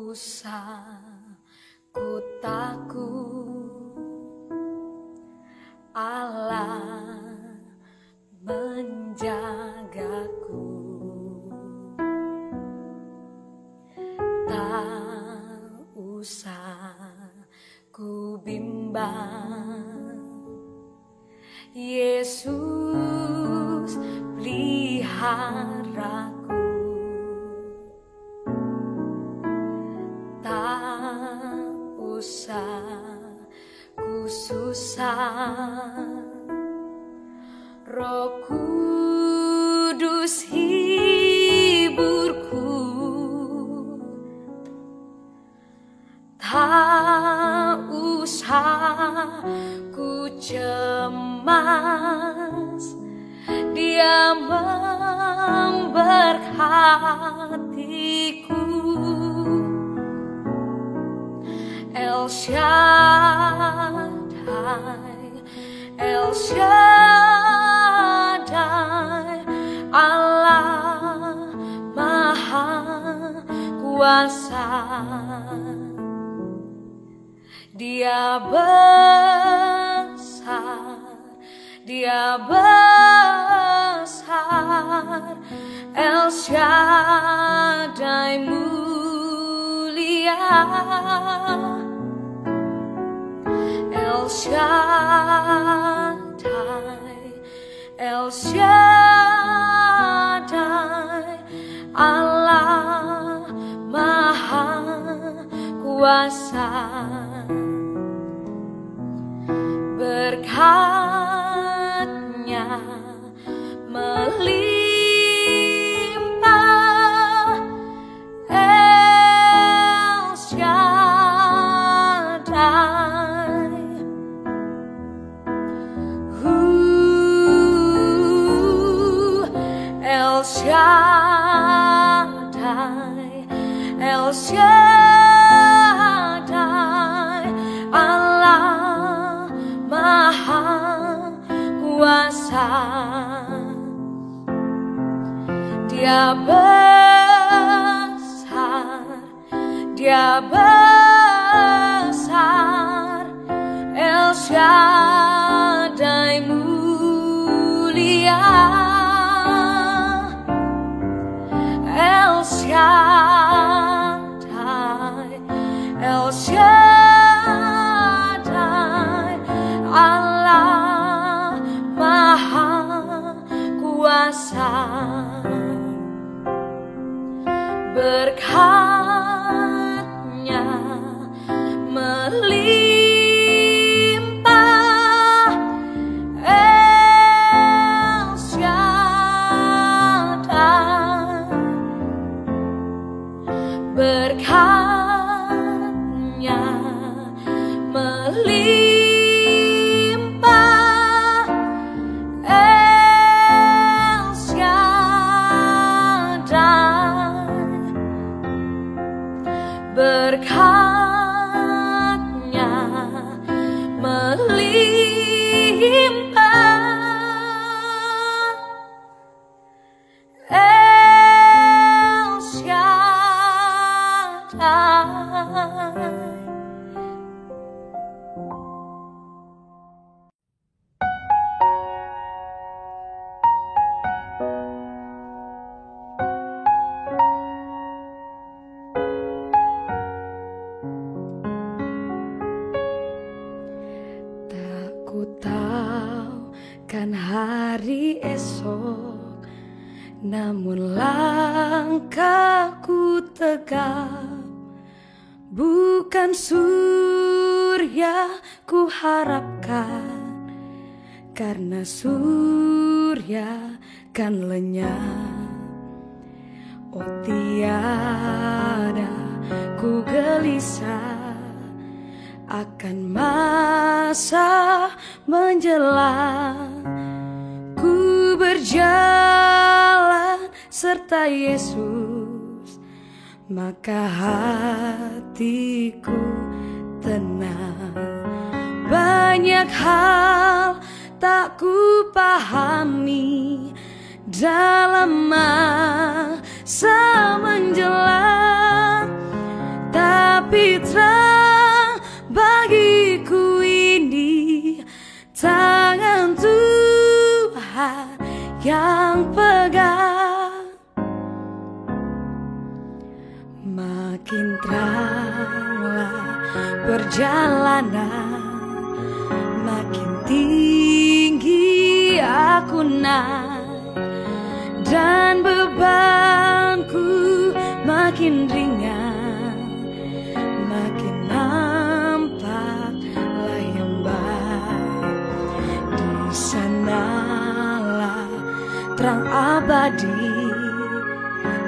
usah ku takut, Allah menjagaku. Tak usah ku bimbang, Yesus peliharaku. Tak usah ku susah, Roh Kudus hiburku. Tak usah ku cemas, Dia memberkatiku. El Shaddai, El Shaddai, Allah Maha Kuasa. Dia besar, Dia besar, El Shaddai mulia. El Shaddai, El Shaddai, Allah Maha Kuasa. Berkat-Nya melimpah, El Shaddai. El Shaddai, El Shaddai, Allah Maha Kuasa. Dia besar, Dia besar, El Shaddai mulia. El Shaddai, El Shaddai, Allah Maha Kuasa. Berkat-Nya melimpah, El Shaddai. Berkat-Nya melimpah, El Shaddai. Berkat-Nya melimpah, El Shaddai. Tak ku tahu kan hari esok, namun langkahku tegap. Bukan surya ku harapkan, karena surya kan lenyap. Oh tiada ku gelisah akan masa menjelang. Ku berjalan serta Yesus, maka hatiku tenang. Banyak hal tak ku pahami dalam masa menjelang, tapi terang bagiku ini tangan Tuhan yang pegang. Makin teranglah perjalanan, makin tinggi aku naik, dan bebanku makin ringan, makin nampaklah yang baik. Di sanalah terang abadi,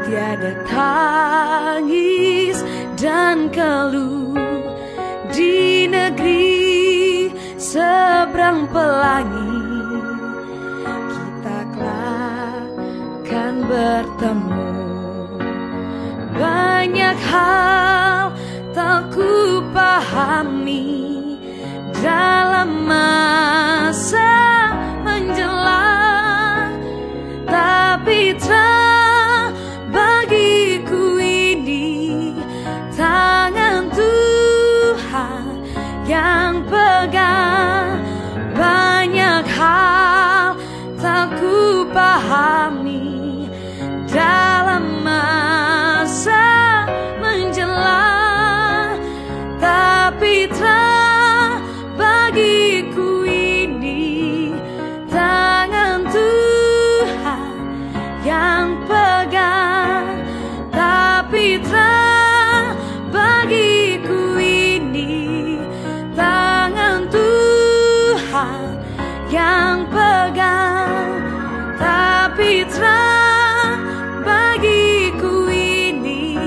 tiada tangis dan keluh. Di negeri seberang pelangi kita kelak akan bertemu. Banyak hal tak ku pahami dalam masa menjelang, tapi terang bagiku ini tangan Tuhan yang pegang. Banyak hal tak ku pahami dalam masa menjelang, tapi terang bagiku ini tangan Tuhan yang pegang. Tapi terang bagiku ini tangan Tuhan yang pegang. Tapi terang bagiku ini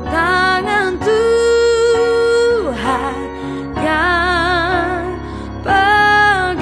tangan Tuhan yang pegang.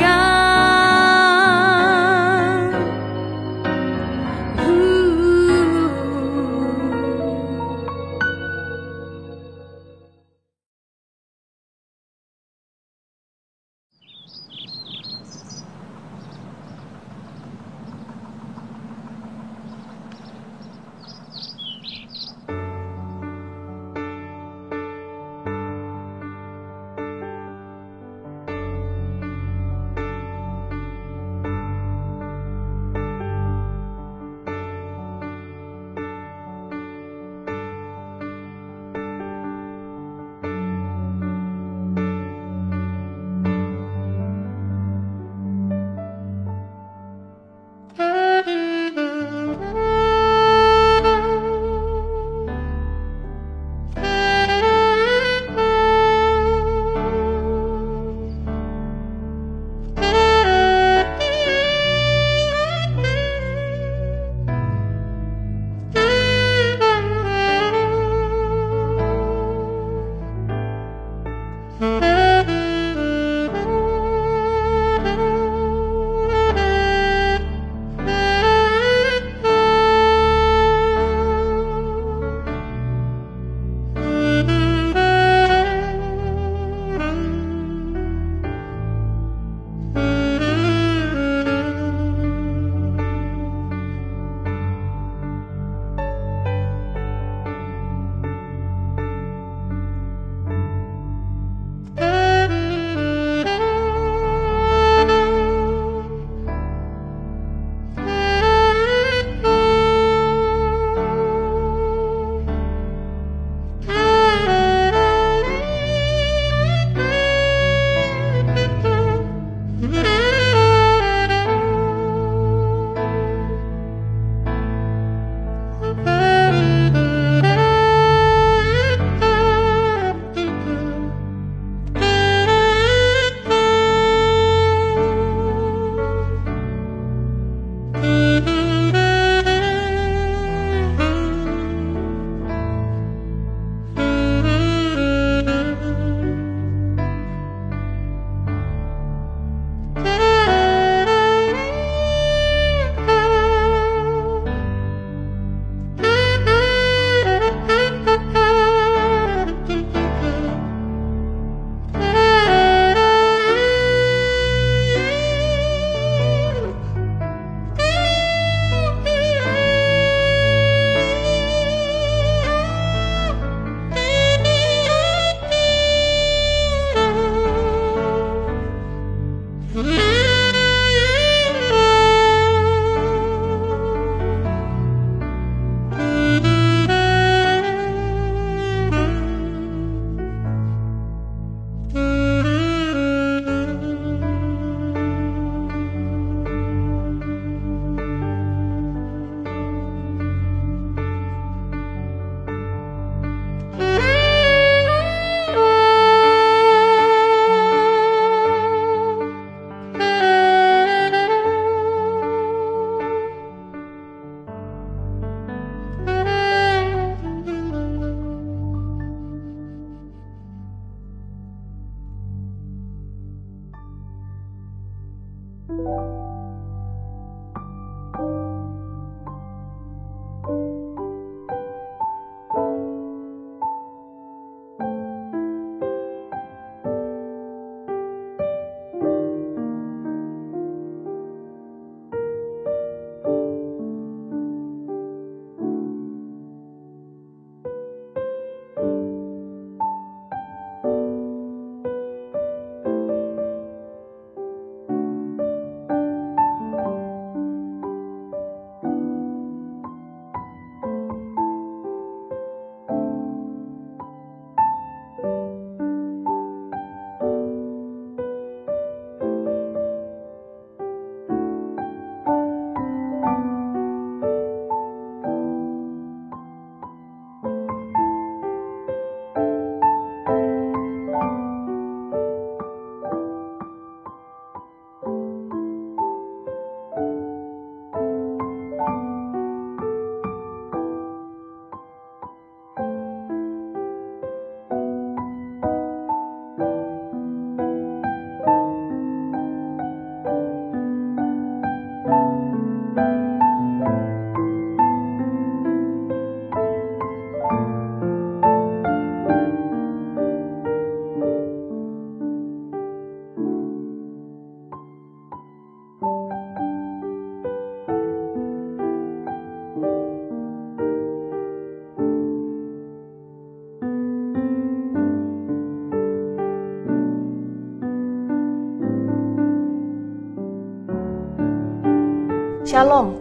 Shalom,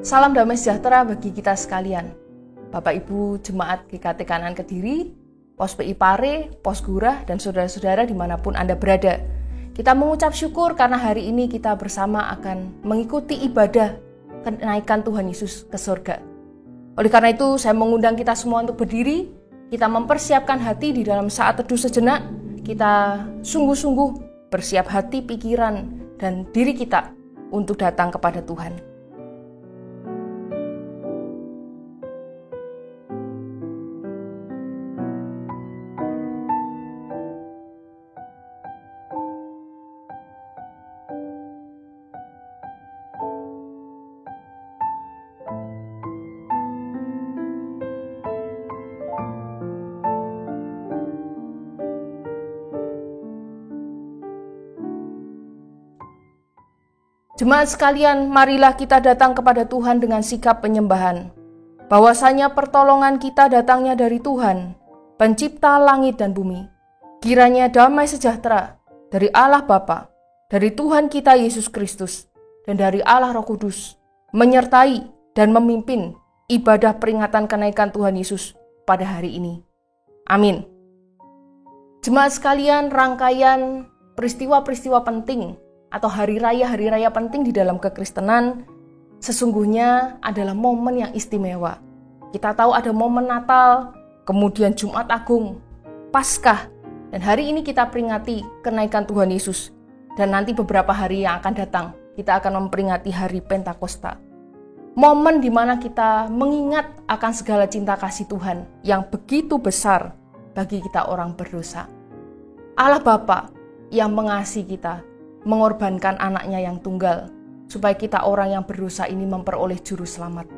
salam damai sejahtera bagi kita sekalian. Bapak Ibu Jemaat GKT Kanan Kediri, Pos PI Pare, Pos Gurah, dan saudara-saudara dimanapun Anda berada. Kita mengucap syukur karena hari ini kita bersama akan mengikuti ibadah kenaikan Tuhan Yesus ke surga. Oleh karena itu, saya mengundang kita semua untuk berdiri, kita mempersiapkan hati di dalam saat teduh sejenak, kita sungguh-sungguh bersiap hati, pikiran, dan diri kita untuk datang kepada Tuhan. Jemaat sekalian, marilah kita datang kepada Tuhan dengan sikap penyembahan. Bahwasanya pertolongan kita datangnya dari Tuhan, pencipta langit dan bumi. Kiranya damai sejahtera dari Allah Bapa, dari Tuhan kita Yesus Kristus, dan dari Allah Roh Kudus, menyertai dan memimpin ibadah peringatan kenaikan Tuhan Yesus pada hari ini. Amin. Jemaat sekalian, rangkaian peristiwa-peristiwa penting atau hari raya penting di dalam kekristenan sesungguhnya adalah momen yang istimewa. Kita tahu ada momen Natal, kemudian Jumat Agung, Paskah, dan hari ini kita peringati kenaikan Tuhan Yesus. Dan nanti beberapa hari yang akan datang, kita akan memperingati hari Pentakosta. Momen di mana kita mengingat akan segala cinta kasih Tuhan yang begitu besar bagi kita orang berdosa. Allah Bapa yang mengasihi kita, mengorbankan anaknya yang tunggal, supaya kita orang yang berdosa ini memperoleh juru selamat.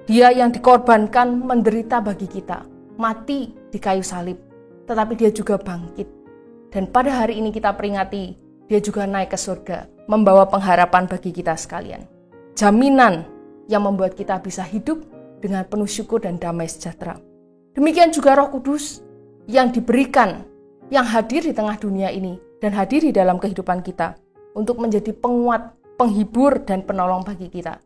Dia yang dikorbankan menderita bagi kita, mati di kayu salib, tetapi dia juga bangkit. Dan pada hari ini kita peringati, dia juga naik ke surga, membawa pengharapan bagi kita sekalian. Jaminan yang membuat kita bisa hidup dengan penuh syukur dan damai sejahtera. Demikian juga Roh Kudus yang diberikan, yang hadir di tengah dunia ini, dan hadir di dalam kehidupan kita, untuk menjadi penguat, penghibur, dan penolong bagi kita.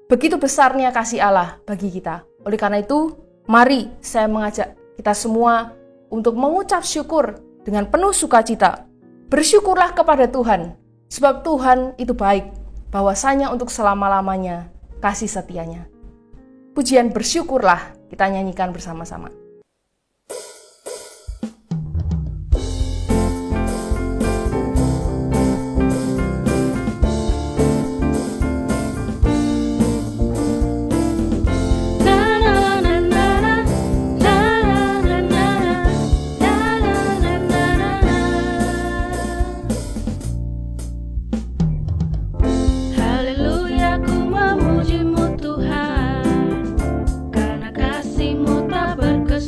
Begitu besarnya kasih Allah bagi kita. Oleh karena itu, mari saya mengajak kita semua untuk mengucap syukur dengan penuh sukacita. Bersyukurlah kepada Tuhan, sebab Tuhan itu baik, bahwasanya untuk selama-lamanya kasih setianya. Pujian bersyukurlah kita nyanyikan bersama-sama. Karena kasih-Mu tak berkesudahan.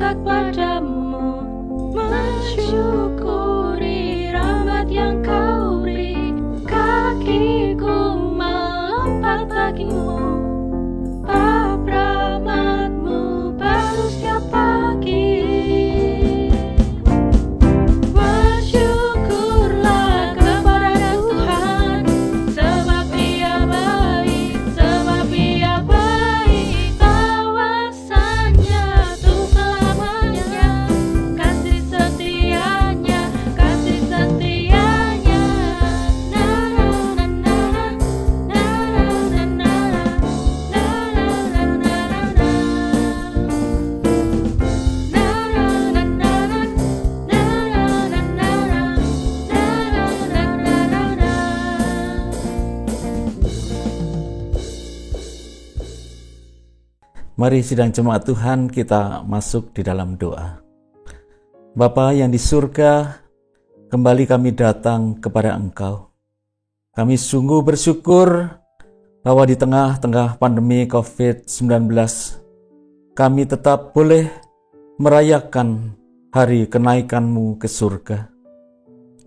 dekat padamu, mensyukuri rahmat yang kau beri. Kakiku melompat bagimu, bab rahmatmu baru setiap pagi. Bersyukurlah kepada Tuhan, sebab Ia baik, sebab Ia baik. Bahwasanya untuk selamanya, kasih setianya, kasih setianya. Na na na na na na na na na Mari sidang jemaat Tuhan, kita masuk di dalam doa. Bapa yang di surga, kembali kami datang kepada Engkau. Kami sungguh bersyukur bahwa di tengah-tengah pandemi COVID-19, kami tetap boleh merayakan hari kenaikan-Mu ke surga.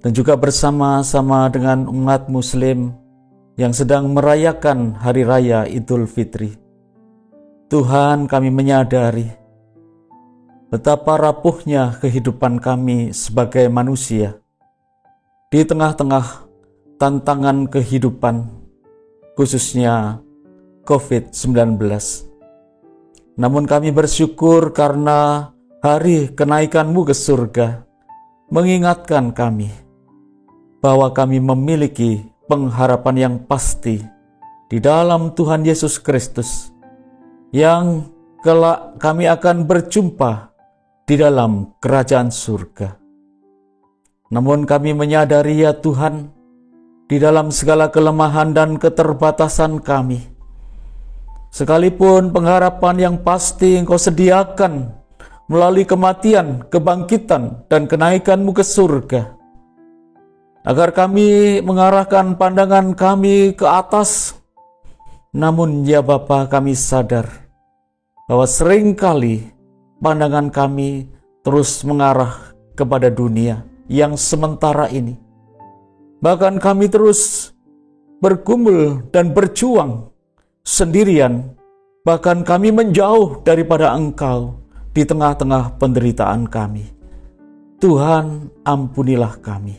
Dan juga bersama-sama dengan umat Muslim yang sedang merayakan hari raya Idul Fitri. Tuhan, kami menyadari betapa rapuhnya kehidupan kami sebagai manusia di tengah-tengah tantangan kehidupan, khususnya COVID-19. Namun kami bersyukur karena hari kenaikan-Mu ke surga mengingatkan kami bahwa kami memiliki pengharapan yang pasti di dalam Tuhan Yesus Kristus, yang kelak kami akan berjumpa di dalam kerajaan surga. Namun kami menyadari ya Tuhan, di dalam segala kelemahan dan keterbatasan kami, sekalipun pengharapan yang pasti Engkau sediakan melalui kematian, kebangkitan, dan kenaikan-Mu ke surga, agar kami mengarahkan pandangan kami ke atas. Namun ya Bapa, kami sadar bahwa seringkali pandangan kami terus mengarah kepada dunia yang sementara ini. Bahkan kami terus bergumul dan berjuang sendirian. Bahkan kami menjauh daripada Engkau di tengah-tengah penderitaan kami. Tuhan, ampunilah kami.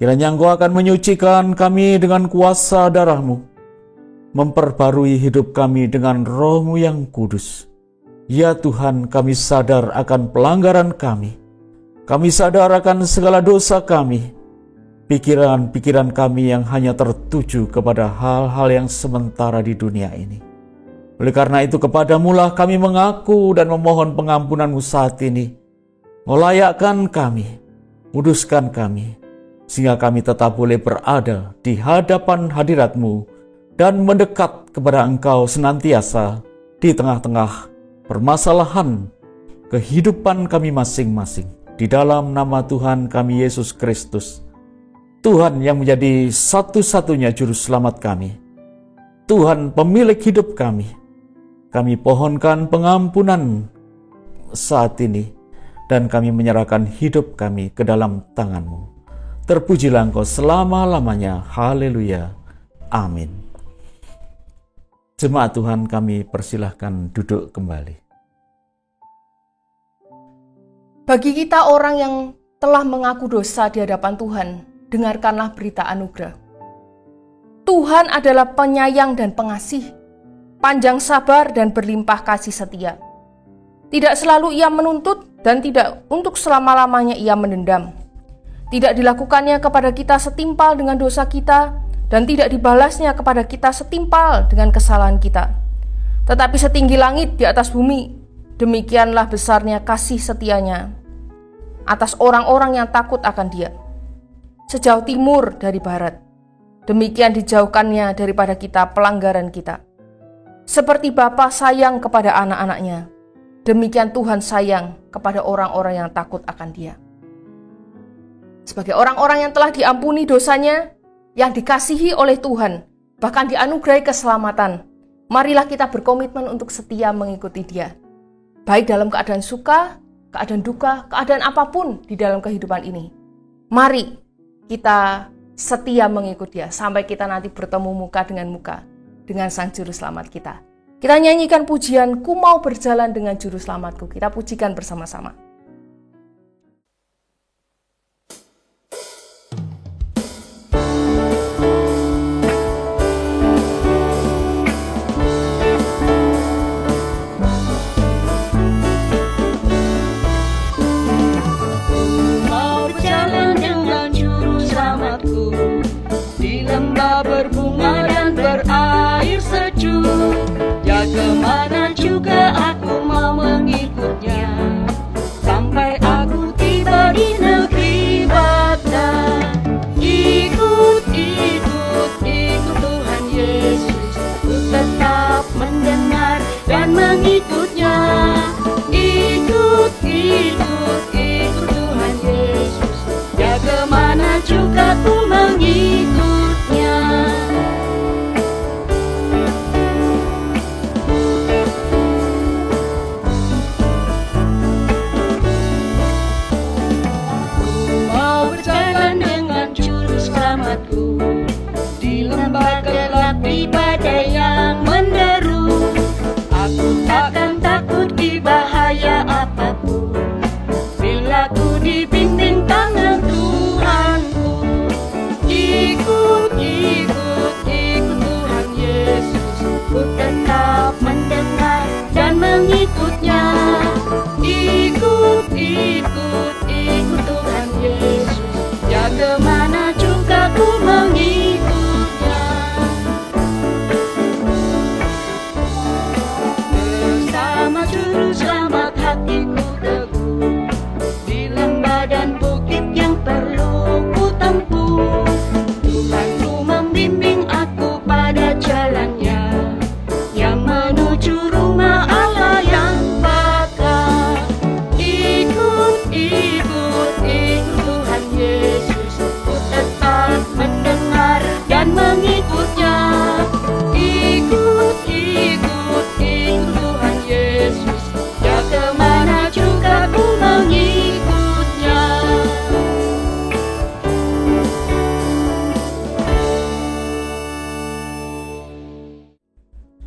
Kiranya Engkau akan menyucikan kami dengan kuasa darah-Mu, memperbarui hidup kami dengan Roh-Mu yang kudus. Ya Tuhan, kami sadar akan pelanggaran kami. Kami sadar akan segala dosa kami. Pikiran-pikiran kami yang hanya tertuju kepada hal-hal yang sementara di dunia ini. Oleh karena itu kepada-Mu lah kami mengaku dan memohon pengampunan-Mu saat ini. Melayakkan kami, kuduskan kami, sehingga kami tetap boleh berada di hadapan hadirat-Mu dan mendekat kepada Engkau senantiasa di tengah-tengah permasalahan kehidupan kami masing-masing. Di dalam nama Tuhan kami Yesus Kristus, Tuhan yang menjadi satu-satunya juru selamat kami, Tuhan pemilik hidup kami, kami pohonkan pengampunan saat ini, dan kami menyerahkan hidup kami ke dalam tangan-Mu. Terpujilah Engkau selama-lamanya. Haleluya. Amin. Jemaat Tuhan, kami persilahkan duduk kembali. Bagi kita orang yang telah mengaku dosa di hadapan Tuhan, dengarkanlah berita anugerah. Tuhan adalah penyayang dan pengasih, panjang sabar dan berlimpah kasih setia. Tidak selalu Ia menuntut dan tidak untuk selama-lamanya Ia mendendam. Tidak dilakukannya kepada kita setimpal dengan dosa kita, dan tidak dibalasnya kepada kita setimpal dengan kesalahan kita. Tetapi setinggi langit di atas bumi, demikianlah besarnya kasih setianya atas orang-orang yang takut akan Dia. Sejauh timur dari barat, demikian dijauhkannya daripada kita pelanggaran kita. Seperti Bapa sayang kepada anak-anaknya, demikian Tuhan sayang kepada orang-orang yang takut akan Dia. Sebagai orang-orang yang telah diampuni dosanya, yang dikasihi oleh Tuhan, bahkan dianugerahi keselamatan, marilah kita berkomitmen untuk setia mengikuti Dia. baik dalam keadaan suka, keadaan duka, keadaan apapun di dalam kehidupan ini. Mari kita setia mengikut Dia sampai kita nanti bertemu muka dengan Sang Juru Selamat kita. Kita nyanyikan pujian, Ku Mau Berjalan Dengan Juru Selamatku. Kita pujikan bersama-sama. Berbunga dan berair sejuk, ya kemana juga aku mau mengikutnya, sampai aku tiba di negeri Baghdad. Ikut Tuhan Yesus, ku tetap mendengar dan mengikutnya. Ikut Tuhan Yesus, ya kemana juga ku mengikutnya. Di lembah gelap, di badai yang menderu, aku takkan takut di bahaya apapun, bila ku dibimbing tangan Tuhanku. Ikut Tuhan Yesus, ku tetap mendengar dan mengikutnya. Ikut Tuhan Yesus, ya kemana juga ku mengikutnya. Bersama Juru Selamat hatiku teguh, di lembah dan bukit yang perlu ku tempuh, Tuhanku membimbing aku pada jalannya, yang menuju rumah Allah yang bakal. Ikut Tuhan Yesus, ku tetap mendengar dan mengikutnya. Ikut Tuhan Yesus, ya kemana juga ku mengikutnya.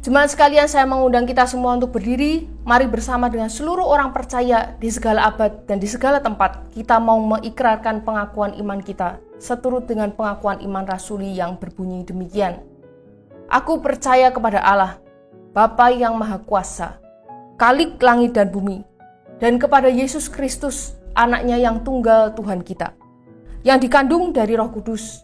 Jemaat sekalian, saya mengundang kita semua untuk berdiri. Mari bersama dengan seluruh orang percaya di segala abad dan di segala tempat, kita mau mengikrarkan pengakuan iman kita seturut dengan pengakuan iman rasuli yang berbunyi demikian. Aku percaya kepada Allah, Bapa yang Maha Kuasa, Khalik langit dan bumi, dan kepada Yesus Kristus, anaknya yang tunggal Tuhan kita, yang dikandung dari Roh Kudus,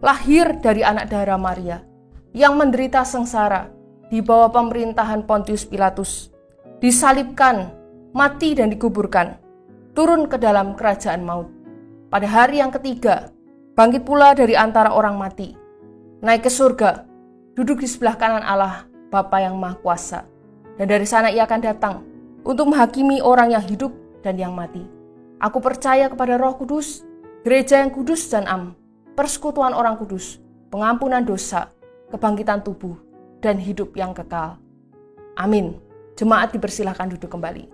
lahir dari anak darah Maria, yang menderita sengsara di bawah pemerintahan Pontius Pilatus, disalibkan, mati dan dikuburkan, turun ke dalam kerajaan maut. Pada hari yang ketiga, bangkit pula dari antara orang mati, naik ke surga, duduk di sebelah kanan Allah, Bapa yang Maha Kuasa. Dan dari sana Ia akan datang untuk menghakimi orang yang hidup dan yang mati. Aku percaya kepada Roh Kudus, gereja yang kudus dan am, persekutuan orang kudus, pengampunan dosa, kebangkitan tubuh, dan hidup yang kekal. Amin. Jemaat dipersilahkan duduk kembali.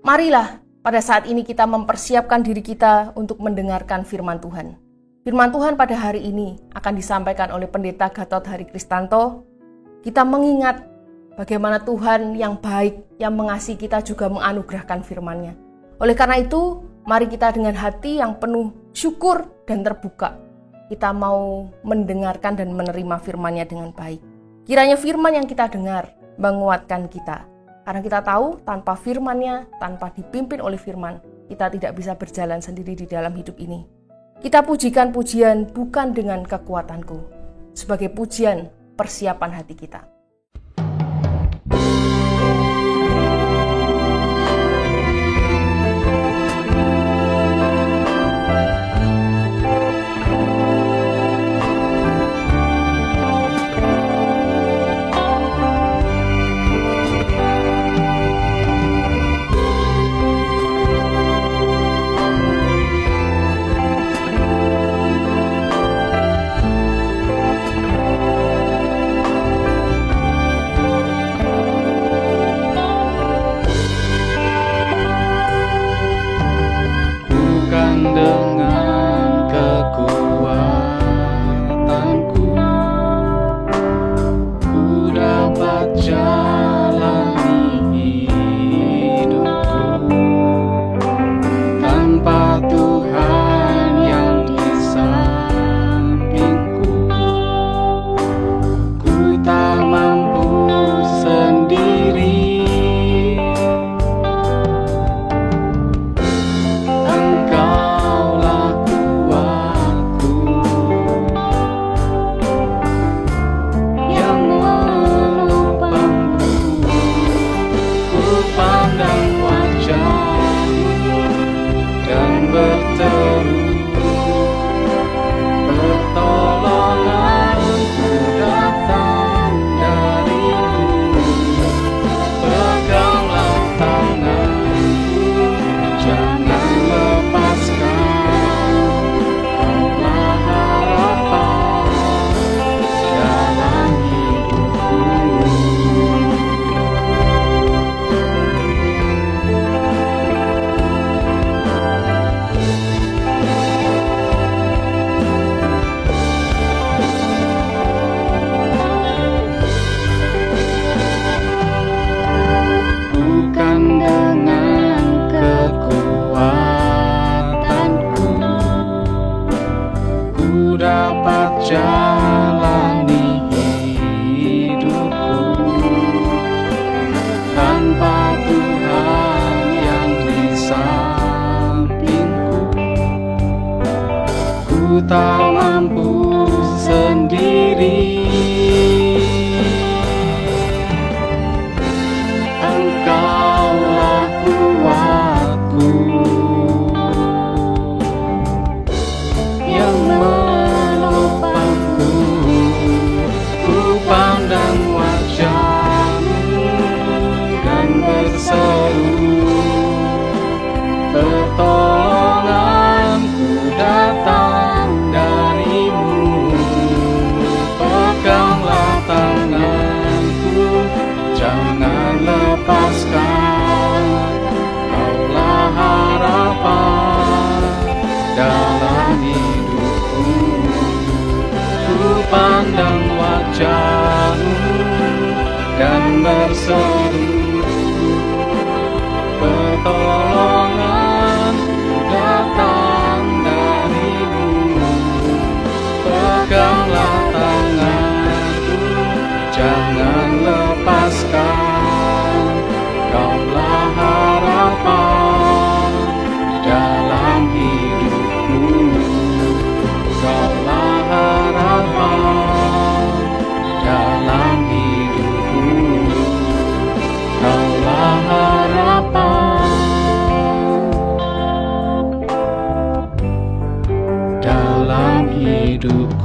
Marilah pada saat ini kita mempersiapkan diri kita untuk mendengarkan firman Tuhan. Firman Tuhan pada hari ini akan disampaikan oleh Pendeta Gatot Hari Kristanto. Kita mengingat bagaimana Tuhan yang baik, yang mengasihi kita juga menganugerahkan firman-Nya. Oleh karena itu, mari kita dengan hati yang penuh syukur dan terbuka, kita mau mendengarkan dan menerima firman-Nya dengan baik. Kiranya firman yang kita dengar menguatkan kita. Karena kita tahu tanpa firman-Nya, tanpa dipimpin oleh firman, kita tidak bisa berjalan sendiri di dalam hidup ini. Kita pujikan pujian bukan dengan kekuatanku, sebagai pujian persiapan hati kita.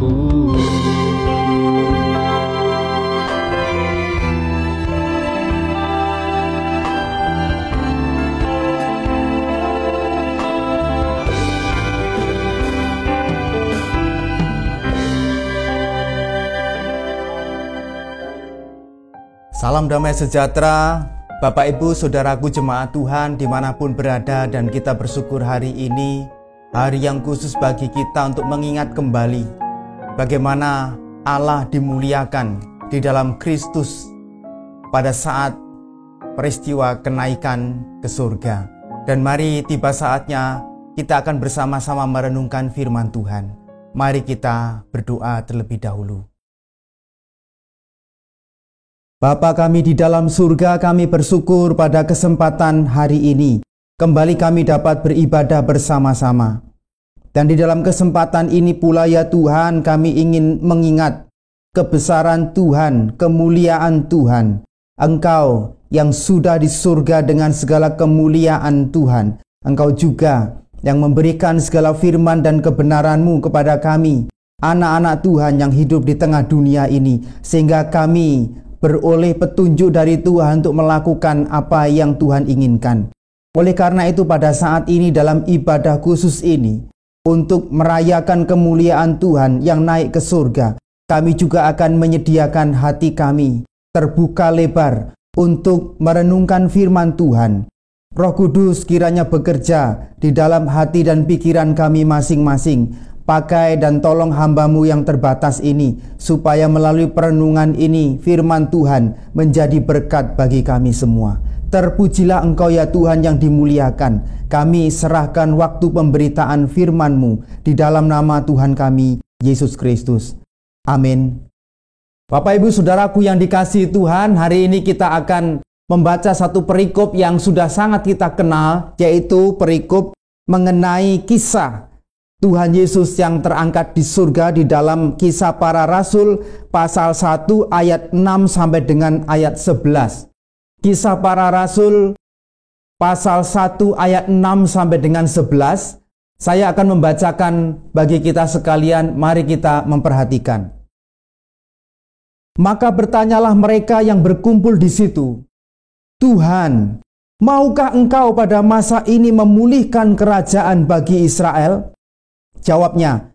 aku. Salam damai sejahtera, Bapak Ibu Saudaraku jemaat Tuhan dimanapun berada, dan kita bersyukur hari ini hari yang khusus bagi kita untuk mengingat kembali bagaimana Allah dimuliakan di dalam Kristus pada saat peristiwa kenaikan ke surga. Dan mari tiba saatnya kita akan bersama-sama merenungkan firman Tuhan. Mari kita berdoa terlebih dahulu. Bapa kami di dalam surga, kami bersyukur pada kesempatan hari ini. Kembali kami dapat beribadah bersama-sama. Dan di dalam kesempatan ini pula ya Tuhan, kami ingin mengingat kebesaran Tuhan, kemuliaan Tuhan. Engkau yang sudah di surga dengan segala kemuliaan Tuhan. Engkau juga yang memberikan segala firman dan kebenaran-Mu kepada kami, anak-anak Tuhan yang hidup di tengah dunia ini. Sehingga kami beroleh petunjuk dari Tuhan untuk melakukan apa yang Tuhan inginkan. Oleh karena itu pada saat ini dalam ibadah khusus ini, untuk merayakan kemuliaan Tuhan yang naik ke surga, kami juga akan menyediakan hati kami terbuka lebar untuk merenungkan firman Tuhan. Roh Kudus kiranya bekerja di dalam hati dan pikiran kami masing-masing. Pakai dan tolong hamba-Mu yang terbatas ini, supaya melalui perenungan ini firman Tuhan menjadi berkat bagi kami semua. Terpujilah Engkau ya Tuhan yang dimuliakan. Kami serahkan waktu pemberitaan firman-Mu di dalam nama Tuhan kami, Yesus Kristus. Amin. Bapak Ibu Saudaraku yang dikasihi Tuhan, hari ini kita akan membaca satu perikop yang sudah sangat kita kenal, yaitu perikop mengenai kisah Tuhan Yesus yang terangkat di surga di dalam Kisah Para Rasul pasal 1 ayat 6 sampai dengan ayat 11. Kisah Para Rasul pasal 1 ayat 6 sampai dengan 11. Saya akan membacakan bagi kita sekalian, mari kita memperhatikan. Maka bertanyalah mereka yang berkumpul di situ, "Tuhan, maukah Engkau pada masa ini memulihkan kerajaan bagi Israel?" Jawabnya,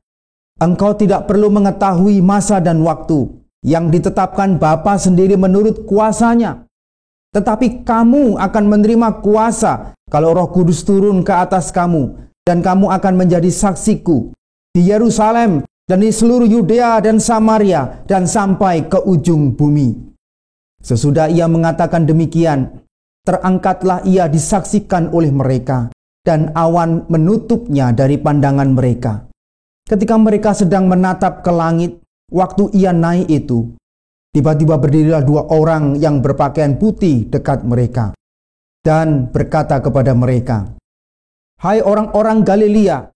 "Engkau tidak perlu mengetahui masa dan waktu yang ditetapkan Bapa sendiri menurut kuasanya. Tetapi kamu akan menerima kuasa kalau Roh Kudus turun ke atas kamu, dan kamu akan menjadi saksiku di Yerusalem dan di seluruh Yudea dan Samaria dan sampai ke ujung bumi." Sesudah ia mengatakan demikian, terangkatlah ia disaksikan oleh mereka, dan awan menutupnya dari pandangan mereka. Ketika mereka sedang menatap ke langit, waktu ia naik itu, tiba-tiba berdirilah dua orang yang berpakaian putih dekat mereka, dan berkata kepada mereka, "Hai orang-orang Galilea,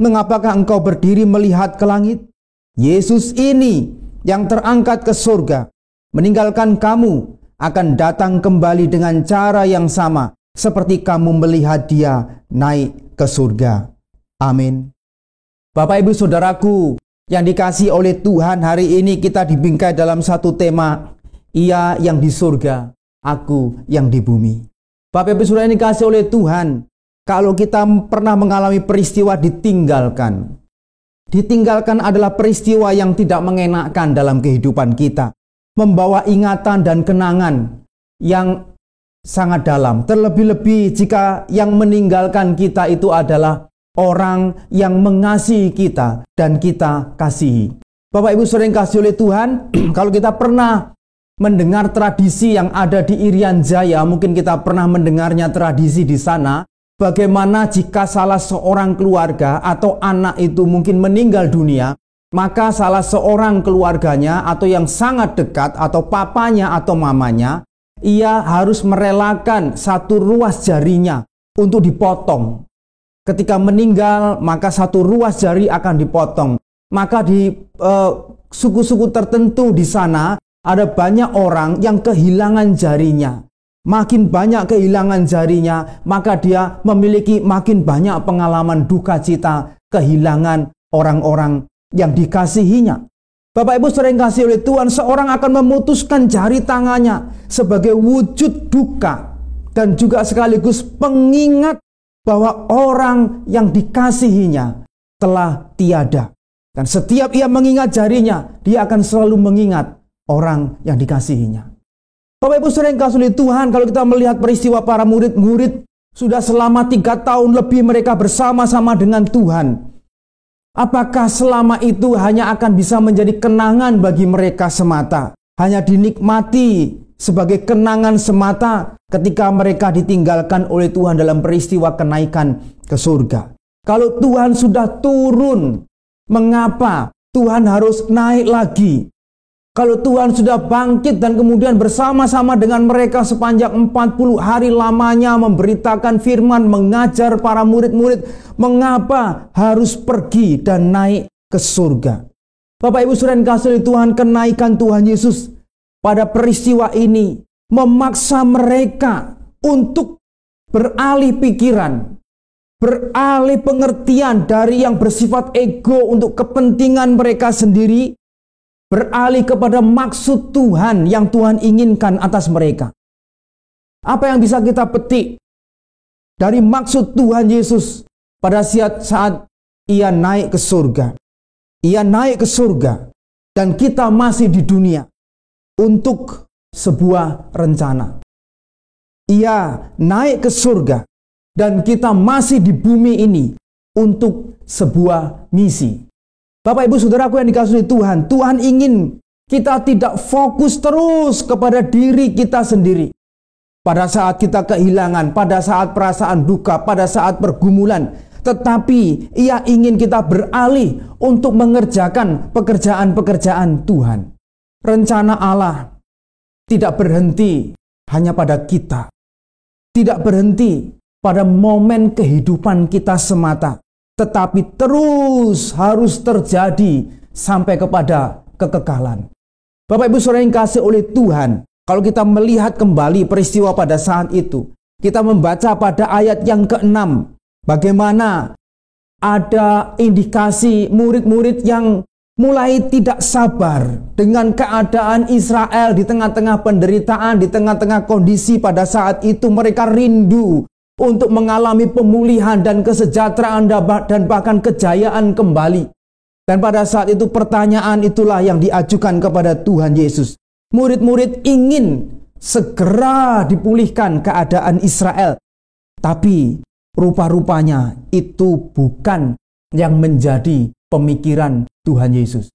mengapakah engkau berdiri melihat ke langit? Yesus ini yang terangkat ke surga, meninggalkan kamu, akan datang kembali dengan cara yang sama, seperti kamu melihat dia naik ke surga." Amin. Bapak Ibu Saudaraku yang dikasihi oleh Tuhan, hari ini kita dibingkai dalam satu tema, Ia yang di surga, aku yang di bumi. Bapak Ibu Saudara yang dikasihi oleh Tuhan, kalau kita pernah mengalami peristiwa ditinggalkan, ditinggalkan adalah peristiwa yang tidak mengenakkan dalam kehidupan kita, membawa ingatan dan kenangan yang sangat dalam. Terlebih-lebih jika yang meninggalkan kita itu adalah orang yang mengasihi kita dan kita kasihi. Bapak Ibu Saudara yang kasih oleh Tuhan, kalau kita pernah mendengar tradisi yang ada di Irian Jaya, mungkin kita pernah mendengarnya tradisi di sana, bagaimana jika salah seorang keluarga atau anak itu mungkin meninggal dunia, maka salah seorang keluarganya atau yang sangat dekat atau papanya atau mamanya, ia harus merelakan satu ruas jarinya untuk dipotong. Ketika meninggal, maka satu ruas jari akan dipotong. Maka di suku-suku tertentu di sana ada banyak orang yang kehilangan jarinya. Makin banyak kehilangan jarinya, maka dia memiliki makin banyak pengalaman duka cita, kehilangan orang-orang yang dikasihinya. Bapak Ibu saudara yang kasih oleh Tuhan, seorang akan memutuskan jari tangannya sebagai wujud duka dan juga sekaligus pengingat bahwa orang yang dikasihinya telah tiada. Dan setiap ia mengingat jarinya, dia akan selalu mengingat orang yang dikasihinya. Bapak Ibu saudara yang kasih oleh Tuhan, kalau kita melihat peristiwa para murid-murid sudah selama 3 tahun lebih mereka bersama-sama dengan Tuhan. Apakah selama itu hanya akan bisa menjadi kenangan bagi mereka semata? Hanya dinikmati sebagai kenangan semata ketika mereka ditinggalkan oleh Tuhan dalam peristiwa kenaikan ke surga. Kalau Tuhan sudah turun, mengapa Tuhan harus naik lagi? Kalau Tuhan sudah bangkit dan kemudian bersama-sama dengan mereka sepanjang 40 hari lamanya memberitakan firman, mengajar para murid-murid, mengapa harus pergi dan naik ke surga? Bapak Ibu saudara yang kasih Tuhan, kenaikan Tuhan Yesus pada peristiwa ini memaksa mereka untuk beralih pikiran, beralih pengertian dari yang bersifat ego untuk kepentingan mereka sendiri, beralih kepada maksud Tuhan yang Tuhan inginkan atas mereka. Apa yang bisa kita petik dari maksud Tuhan Yesus pada saat ia naik ke surga? Ia naik ke surga dan kita masih di dunia untuk sebuah rencana. Ia naik ke surga dan kita masih di bumi ini untuk sebuah misi. Bapak Ibu saudaraku yang dikasihi Tuhan, Tuhan ingin kita tidak fokus terus kepada diri kita sendiri. Pada saat kita kehilangan, pada saat perasaan duka, pada saat pergumulan. Tetapi ia ingin kita beralih untuk mengerjakan pekerjaan-pekerjaan Tuhan. Rencana Allah tidak berhenti hanya pada kita. Tidak berhenti pada momen kehidupan kita semata. Tetapi terus harus terjadi sampai kepada kekekalan. Bapak Ibu saudara yang kasih oleh Tuhan, kalau kita melihat kembali peristiwa pada saat itu, kita membaca pada ayat yang ke-6, bagaimana ada indikasi murid-murid yang mulai tidak sabar dengan keadaan Israel di tengah-tengah penderitaan, di tengah-tengah kondisi pada saat itu. Mereka rindu untuk mengalami pemulihan dan kesejahteraan dan bahkan kejayaan kembali. Dan pada saat itu pertanyaan itulah yang diajukan kepada Tuhan Yesus. Murid-murid ingin segera dipulihkan keadaan Israel. Tapi rupa-rupanya itu bukan yang menjadi pemikiran Tuhan Yesus.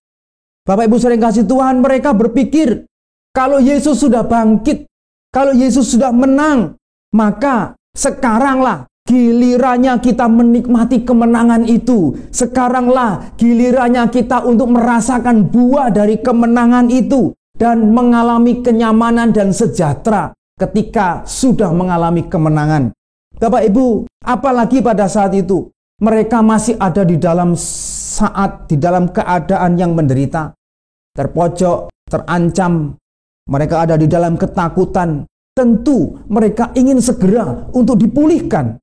Bapak Ibu saudara yang kasih Tuhan, mereka berpikir kalau Yesus sudah bangkit, kalau Yesus sudah menang, maka sekaranglah gilirannya kita menikmati kemenangan itu. Sekaranglah gilirannya kita untuk merasakan buah dari kemenangan itu dan mengalami kenyamanan dan sejahtera ketika sudah mengalami kemenangan. Bapak Ibu, apalagi pada saat itu mereka masih ada di dalam keadaan yang menderita, terpojok, terancam, mereka ada di dalam ketakutan. Tentu mereka ingin segera untuk dipulihkan.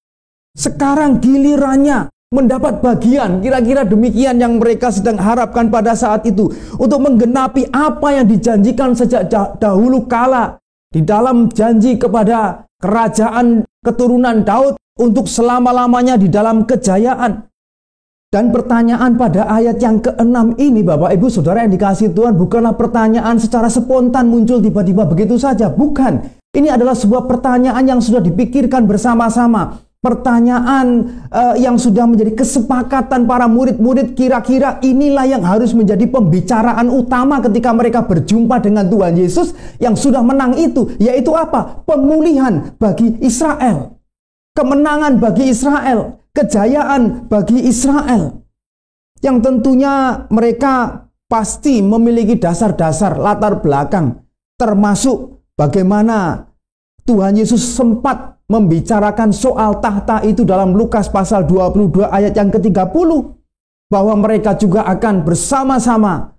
Sekarang gilirannya mendapat bagian. Kira-kira demikian yang mereka sedang harapkan pada saat itu. Untuk menggenapi apa yang dijanjikan sejak dahulu kala. Di dalam janji kepada kerajaan keturunan Daud untuk selama-lamanya di dalam kejayaan. Dan pertanyaan pada ayat yang ke-6 ini, Bapak Ibu Saudara yang dikasihi Tuhan, bukanlah pertanyaan secara spontan muncul tiba-tiba begitu saja. Bukan. Ini adalah sebuah pertanyaan yang sudah dipikirkan bersama-sama. Pertanyaan yang sudah menjadi kesepakatan para murid-murid. Kira-kira inilah yang harus menjadi pembicaraan utama ketika mereka berjumpa dengan Tuhan Yesus yang sudah menang itu. Yaitu apa? Pemulihan bagi Israel. Kemenangan bagi Israel. Kejayaan bagi Israel. Yang tentunya mereka pasti memiliki dasar-dasar latar belakang. Termasuk bagaimana Tuhan Yesus sempat membicarakan soal tahta itu dalam Lukas pasal 22 ayat yang ke-30. Bahwa mereka juga akan bersama-sama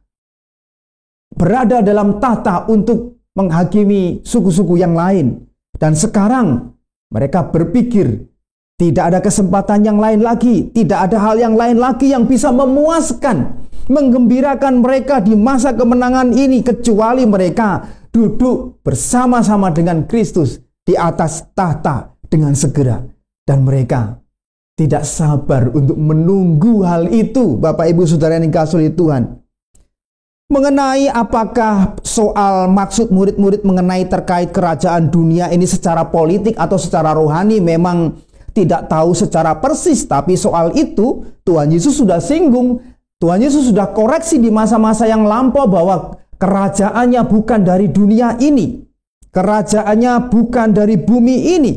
berada dalam tahta untuk menghakimi suku-suku yang lain. Dan sekarang mereka berpikir tidak ada kesempatan yang lain lagi. Tidak ada hal yang lain lagi yang bisa memuaskan menggembirakan mereka di masa kemenangan ini, kecuali mereka duduk bersama-sama dengan Kristus di atas tahta dengan segera. Dan mereka tidak sabar untuk menunggu hal itu. Bapak Ibu Saudara yang dikasihi oleh Tuhan. Mengenai apakah soal maksud murid-murid mengenai terkait kerajaan dunia ini secara politik atau secara rohani, memang tidak tahu secara persis. Tapi soal itu Tuhan Yesus sudah singgung. Tuhan Yesus sudah koreksi di masa-masa yang lampau bahwa kerajaannya bukan dari dunia ini. Kerajaannya bukan dari bumi ini.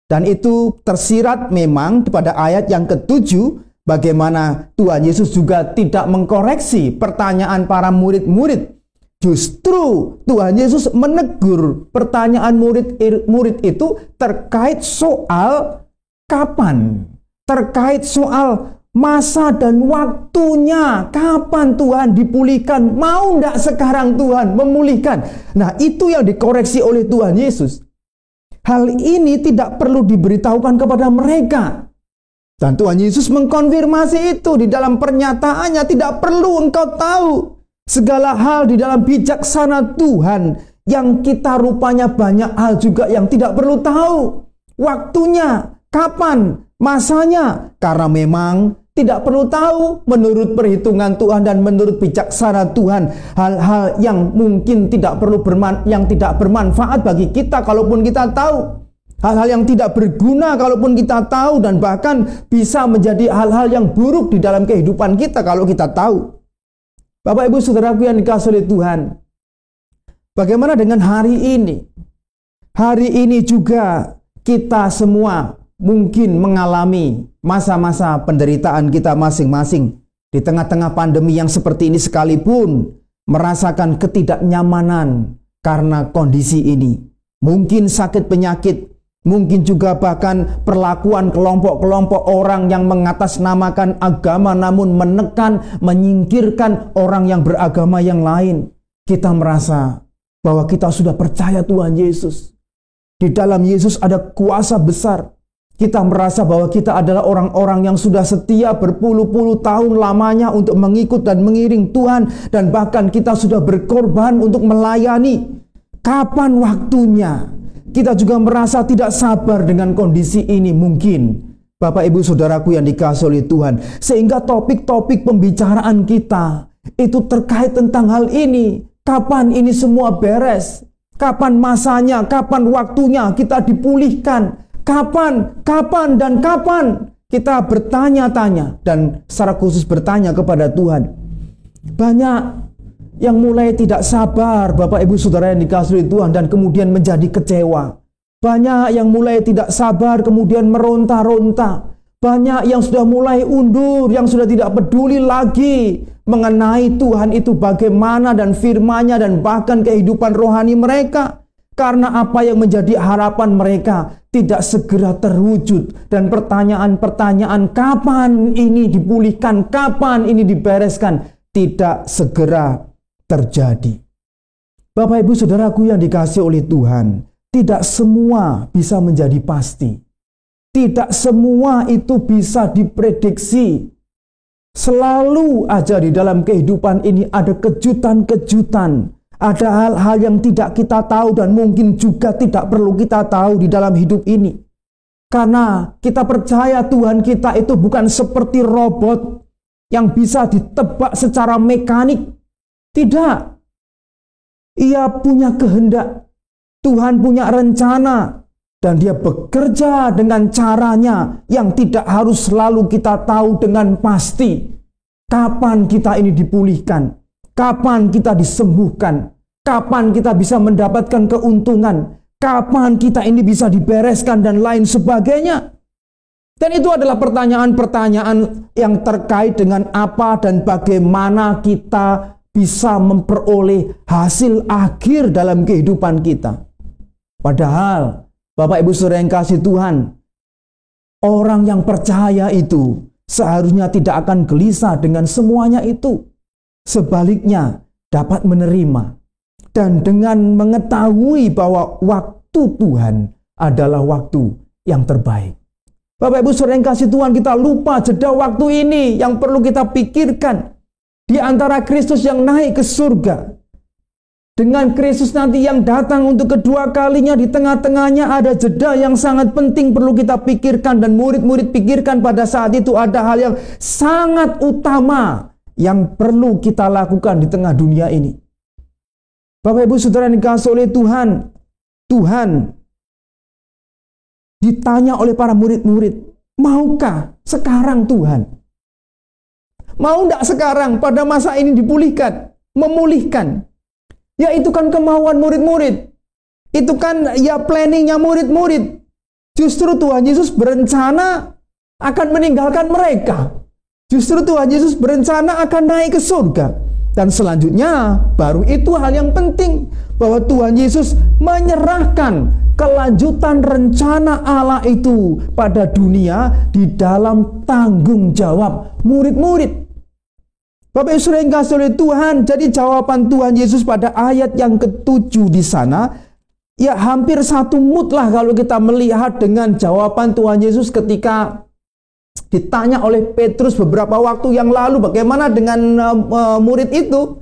Dan itu tersirat memang pada ayat yang ke-7. Bagaimana Tuhan Yesus juga tidak mengkoreksi pertanyaan para murid-murid. Justru Tuhan Yesus menegur pertanyaan murid itu terkait soal kapan. Terkait soal masa dan waktunya. Kapan Tuhan dipulihkan? Mau enggak sekarang Tuhan memulihkan? Nah, itu yang dikoreksi oleh Tuhan Yesus. Hal ini tidak perlu diberitahukan kepada mereka. Dan Tuhan Yesus mengkonfirmasi itu di dalam pernyataannya. Tidak perlu engkau tahu segala hal di dalam bijaksana Tuhan, yang kita rupanya banyak hal juga yang tidak perlu tahu. Waktunya, kapan, masanya. Karena memang tidak perlu tahu menurut perhitungan Tuhan dan menurut bijaksana Tuhan. Hal-hal yang mungkin tidak bermanfaat bagi kita kalaupun kita tahu. Hal-hal yang tidak berguna kalaupun kita tahu, dan bahkan bisa menjadi hal-hal yang buruk di dalam kehidupan kita kalau kita tahu. Bapak Ibu Saudaraku yang dikasihi oleh Tuhan, bagaimana dengan hari ini? Hari ini juga kita semua mungkin mengalami masa-masa penderitaan kita masing-masing. Di tengah-tengah pandemi yang seperti ini sekalipun, merasakan ketidaknyamanan karena kondisi ini. Mungkin sakit penyakit, mungkin juga bahkan perlakuan kelompok-kelompok orang yang mengatasnamakan agama namun menekan, menyingkirkan orang yang beragama yang lain. Kita merasa bahwa kita sudah percaya Tuhan Yesus. Di dalam Yesus ada kuasa besar. Kita merasa bahwa kita adalah orang-orang yang sudah setia berpuluh-puluh tahun lamanya untuk mengikut dan mengiring Tuhan. Dan bahkan kita sudah berkorban untuk melayani. Kapan waktunya? Kita juga merasa tidak sabar dengan kondisi ini mungkin. Bapak Ibu Saudaraku yang dikasihi oleh Tuhan. Sehingga topik-topik pembicaraan kita itu terkait tentang hal ini. Kapan ini semua beres? Kapan masanya? Kapan waktunya kita dipulihkan? Kapan? Kita bertanya-tanya. Dan secara khusus bertanya kepada Tuhan. Banyak yang mulai tidak sabar, Bapak Ibu Saudara yang dikasihi Tuhan, dan kemudian menjadi kecewa. Banyak yang mulai tidak sabar, kemudian meronta-ronta. Banyak yang sudah mulai undur, yang sudah tidak peduli lagi mengenai Tuhan itu bagaimana dan firman-Nya dan bahkan kehidupan rohani mereka. Karena apa yang menjadi harapan mereka tidak segera terwujud. Dan pertanyaan-pertanyaan kapan ini dipulihkan, kapan ini dibereskan, tidak segera terjadi. Bapak Ibu Saudaraku yang dikasihi oleh Tuhan, tidak semua bisa menjadi pasti. Tidak semua itu bisa diprediksi. Selalu aja di dalam kehidupan ini ada kejutan-kejutan. Ada hal-hal yang tidak kita tahu dan mungkin juga tidak perlu kita tahu di dalam hidup ini. Karena kita percaya Tuhan kita itu bukan seperti robot yang bisa ditebak secara mekanik. Tidak. Ia punya kehendak. Tuhan punya rencana. Dan dia bekerja dengan caranya yang tidak harus selalu kita tahu dengan pasti. Kapan kita ini dipulihkan? Kapan kita disembuhkan? Kapan kita bisa mendapatkan keuntungan? Kapan kita ini bisa dibereskan dan lain sebagainya? Dan itu adalah pertanyaan-pertanyaan yang terkait dengan apa dan bagaimana kita bisa memperoleh hasil akhir dalam kehidupan kita. Padahal, Bapak Ibu Saudara yang kasih Tuhan, orang yang percaya itu seharusnya tidak akan gelisah dengan semuanya itu. Sebaliknya, dapat menerima. Dan dengan mengetahui bahwa waktu Tuhan adalah waktu yang terbaik. Bapak Ibu Saudara yang kasih Tuhan, kita lupa jeda waktu ini yang perlu kita pikirkan. Di antara Kristus yang naik ke surga dengan Kristus nanti yang datang untuk kedua kalinya, di tengah-tengahnya ada jeda yang sangat penting perlu kita pikirkan, dan murid-murid pikirkan pada saat itu. Ada hal yang sangat utama yang perlu kita lakukan di tengah dunia ini. Bapak Ibu Saudara yang dikasihi oleh Tuhan, Tuhan ditanya oleh para murid-murid, maukah sekarang Tuhan? Mau enggak sekarang pada masa ini dipulihkan, memulihkan? Ya itu kan kemauan murid-murid. Itu kan ya planningnya murid-murid. Justru Tuhan Yesus berencana akan meninggalkan mereka. Justru Tuhan Yesus berencana akan naik ke surga. Dan selanjutnya baru itu hal yang penting, bahwa Tuhan Yesus menyerahkan kelanjutan rencana Allah itu pada dunia di dalam tanggung jawab murid-murid. Bapak Ibu Saudara yang dikasihi oleh Tuhan, jadi jawaban Tuhan Yesus pada ayat yang ke-7 di sana, ya hampir satu mood lah kalau kita melihat dengan jawaban Tuhan Yesus ketika ditanya oleh Petrus beberapa waktu yang lalu, bagaimana dengan murid itu?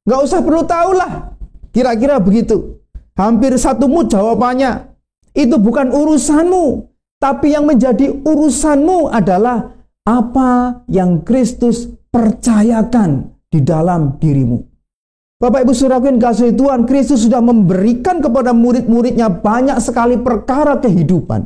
Nggak usah perlu tahu lah, kira-kira begitu. Hampir satu mood jawabannya, itu bukan urusanmu, tapi yang menjadi urusanmu adalah apa yang Kristus percayakan di dalam dirimu. Bapak Ibu Saudara yang dikasihi Tuhan, Kristus sudah memberikan kepada murid-muridnya banyak sekali perkara kehidupan.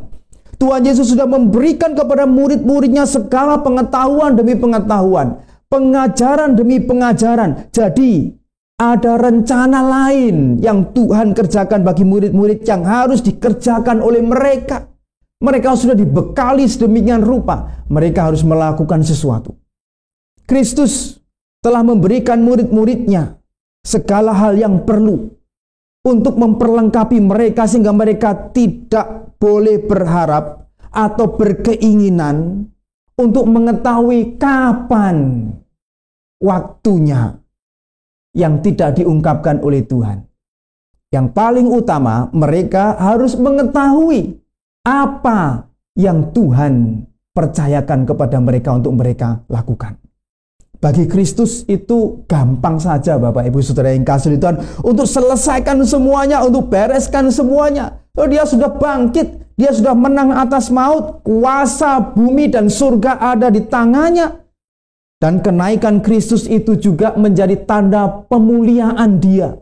Tuhan Yesus sudah memberikan kepada murid-muridnya segala pengetahuan demi pengetahuan, pengajaran demi pengajaran. Jadi ada rencana lain yang Tuhan kerjakan bagi murid-murid yang harus dikerjakan oleh mereka. Mereka sudah dibekali sedemikian rupa, mereka harus melakukan sesuatu. Kristus telah memberikan murid-muridnya segala hal yang perlu untuk memperlengkapi mereka sehingga mereka tidak boleh berharap atau berkeinginan untuk mengetahui kapan waktunya yang tidak diungkapkan oleh Tuhan. Yang paling utama, mereka harus mengetahui apa yang Tuhan percayakan kepada mereka untuk mereka lakukan. Bagi Kristus itu gampang saja Bapak Ibu Saudara yang kasih Tuhan, untuk selesaikan semuanya, untuk bereskan semuanya. Dia sudah bangkit, dia sudah menang atas maut, kuasa bumi dan surga ada di tangannya. Dan kenaikan Kristus itu juga menjadi tanda pemuliaan dia.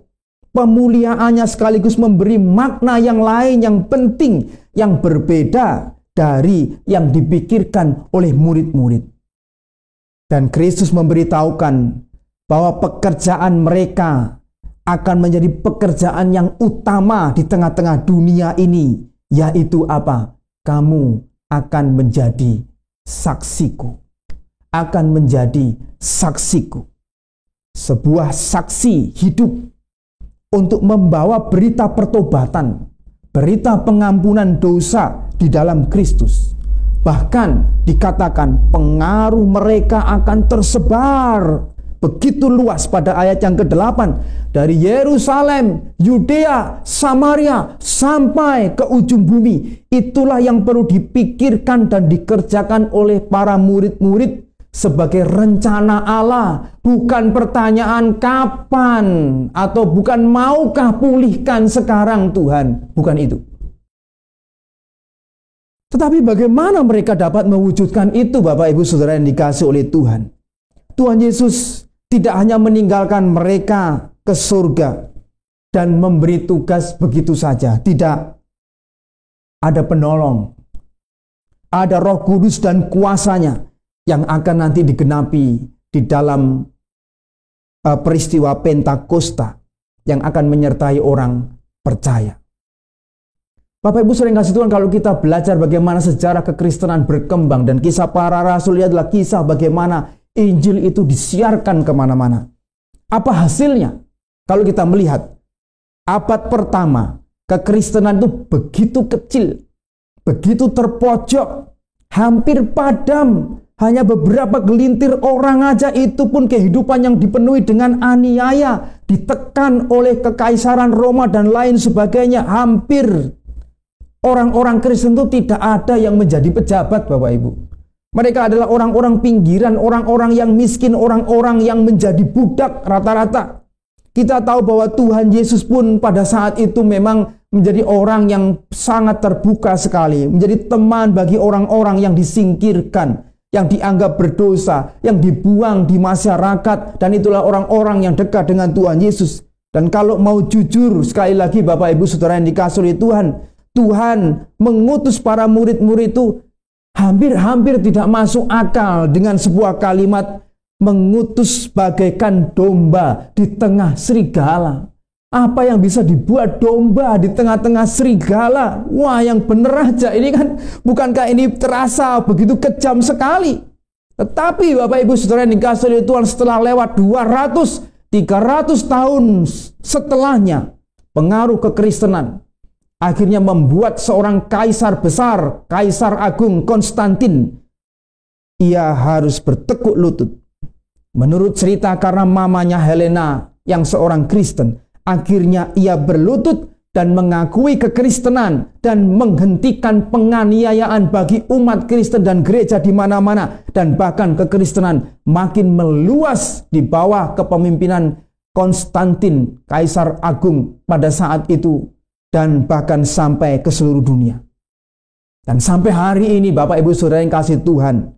Pemuliaannya sekaligus memberi makna yang lain, yang penting, yang berbeda dari yang dipikirkan oleh murid-murid. Dan Kristus memberitahukan bahwa pekerjaan mereka akan menjadi pekerjaan yang utama di tengah-tengah dunia ini, yaitu apa? Kamu akan menjadi saksiku. Akan menjadi saksiku. Sebuah saksi hidup untuk membawa berita pertobatan, berita pengampunan dosa di dalam Kristus. Bahkan dikatakan pengaruh mereka akan tersebar begitu luas pada ayat yang ke-8. Dari Yerusalem, Yudea, Samaria, sampai ke ujung bumi. Itulah yang perlu dipikirkan dan dikerjakan oleh para murid-murid sebagai rencana Allah. Bukan pertanyaan kapan atau bukan maukah pulihkan sekarang Tuhan. Bukan itu. Tetapi bagaimana mereka dapat mewujudkan itu Bapak Ibu Saudara yang dikasihi oleh Tuhan? Tuhan Yesus tidak hanya meninggalkan mereka ke surga dan memberi tugas begitu saja. Tidak. Ada penolong. Ada Roh Kudus dan kuasanya yang akan nanti digenapi di dalam peristiwa Pentakosta yang akan menyertai orang percaya. Bapak Ibu sering kasih Tuhan, kalau kita belajar bagaimana sejarah kekristenan berkembang dan kisah para rasul adalah kisah bagaimana Injil itu disiarkan kemana-mana. Apa hasilnya? Kalau kita melihat abad pertama, kekristenan itu begitu kecil, begitu terpojok, hampir padam. Hanya beberapa gelintir orang aja, itu pun kehidupan yang dipenuhi dengan aniaya, ditekan oleh kekaisaran Roma dan lain sebagainya. Hampir orang-orang Kristen itu tidak ada yang menjadi pejabat Bapak Ibu. Mereka adalah orang-orang pinggiran, orang-orang yang miskin, orang-orang yang menjadi budak rata-rata. Kita tahu bahwa Tuhan Yesus pun pada saat itu memang menjadi orang yang sangat terbuka sekali, menjadi teman bagi orang-orang yang disingkirkan, yang dianggap berdosa, yang dibuang di masyarakat, dan itulah orang-orang yang dekat dengan Tuhan Yesus. Dan kalau mau jujur, sekali lagi Bapak Ibu Saudara yang dikasihi oleh Tuhan, Tuhan mengutus para murid-murid itu hampir-hampir tidak masuk akal dengan sebuah kalimat mengutus bagaikan domba di tengah serigala. Apa yang bisa dibuat domba di tengah-tengah serigala? Wah, yang bener aja. Ini kan, bukankah ini terasa begitu kejam sekali? Tetapi Bapak Ibu Saudara yang dikasihi oleh Tuhan, setelah lewat 200-300 tahun setelahnya, pengaruh kekristenan akhirnya membuat seorang kaisar besar, Kaisar Agung Konstantin, ia harus bertekuk lutut. Menurut cerita, karena mamanya Helena yang seorang Kristen, akhirnya ia berlutut dan mengakui kekristenan dan menghentikan penganiayaan bagi umat Kristen dan gereja di mana-mana, dan bahkan kekristenan makin meluas di bawah kepemimpinan Konstantin, Kaisar Agung pada saat itu, dan bahkan sampai ke seluruh dunia. Dan sampai hari ini Bapak Ibu Saudara yang kasih Tuhan,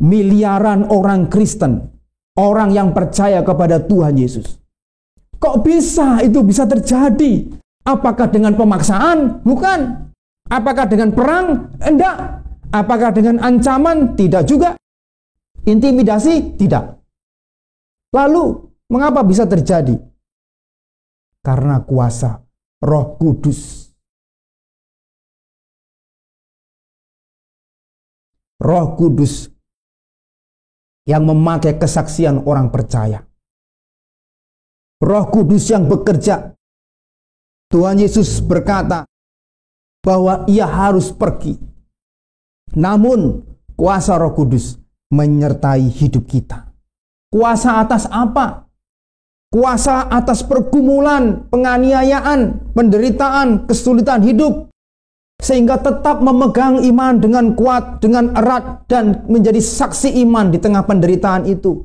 miliaran orang Kristen, orang yang percaya kepada Tuhan Yesus. Kok bisa itu bisa terjadi? Apakah dengan pemaksaan? Bukan. Apakah dengan perang? Enggak. Apakah dengan ancaman? Tidak juga. Intimidasi? Tidak. Lalu, mengapa bisa terjadi? Karena kuasa Roh Kudus. Roh Kudus yang memakai kesaksian orang percaya. Roh Kudus yang bekerja. Tuhan Yesus berkata bahwa ia harus pergi. Namun kuasa Roh Kudus menyertai hidup kita. Kuasa atas apa? Kuasa atas pergumulan, penganiayaan, penderitaan, kesulitan hidup. Sehingga tetap memegang iman dengan kuat, dengan erat, dan menjadi saksi iman di tengah penderitaan itu.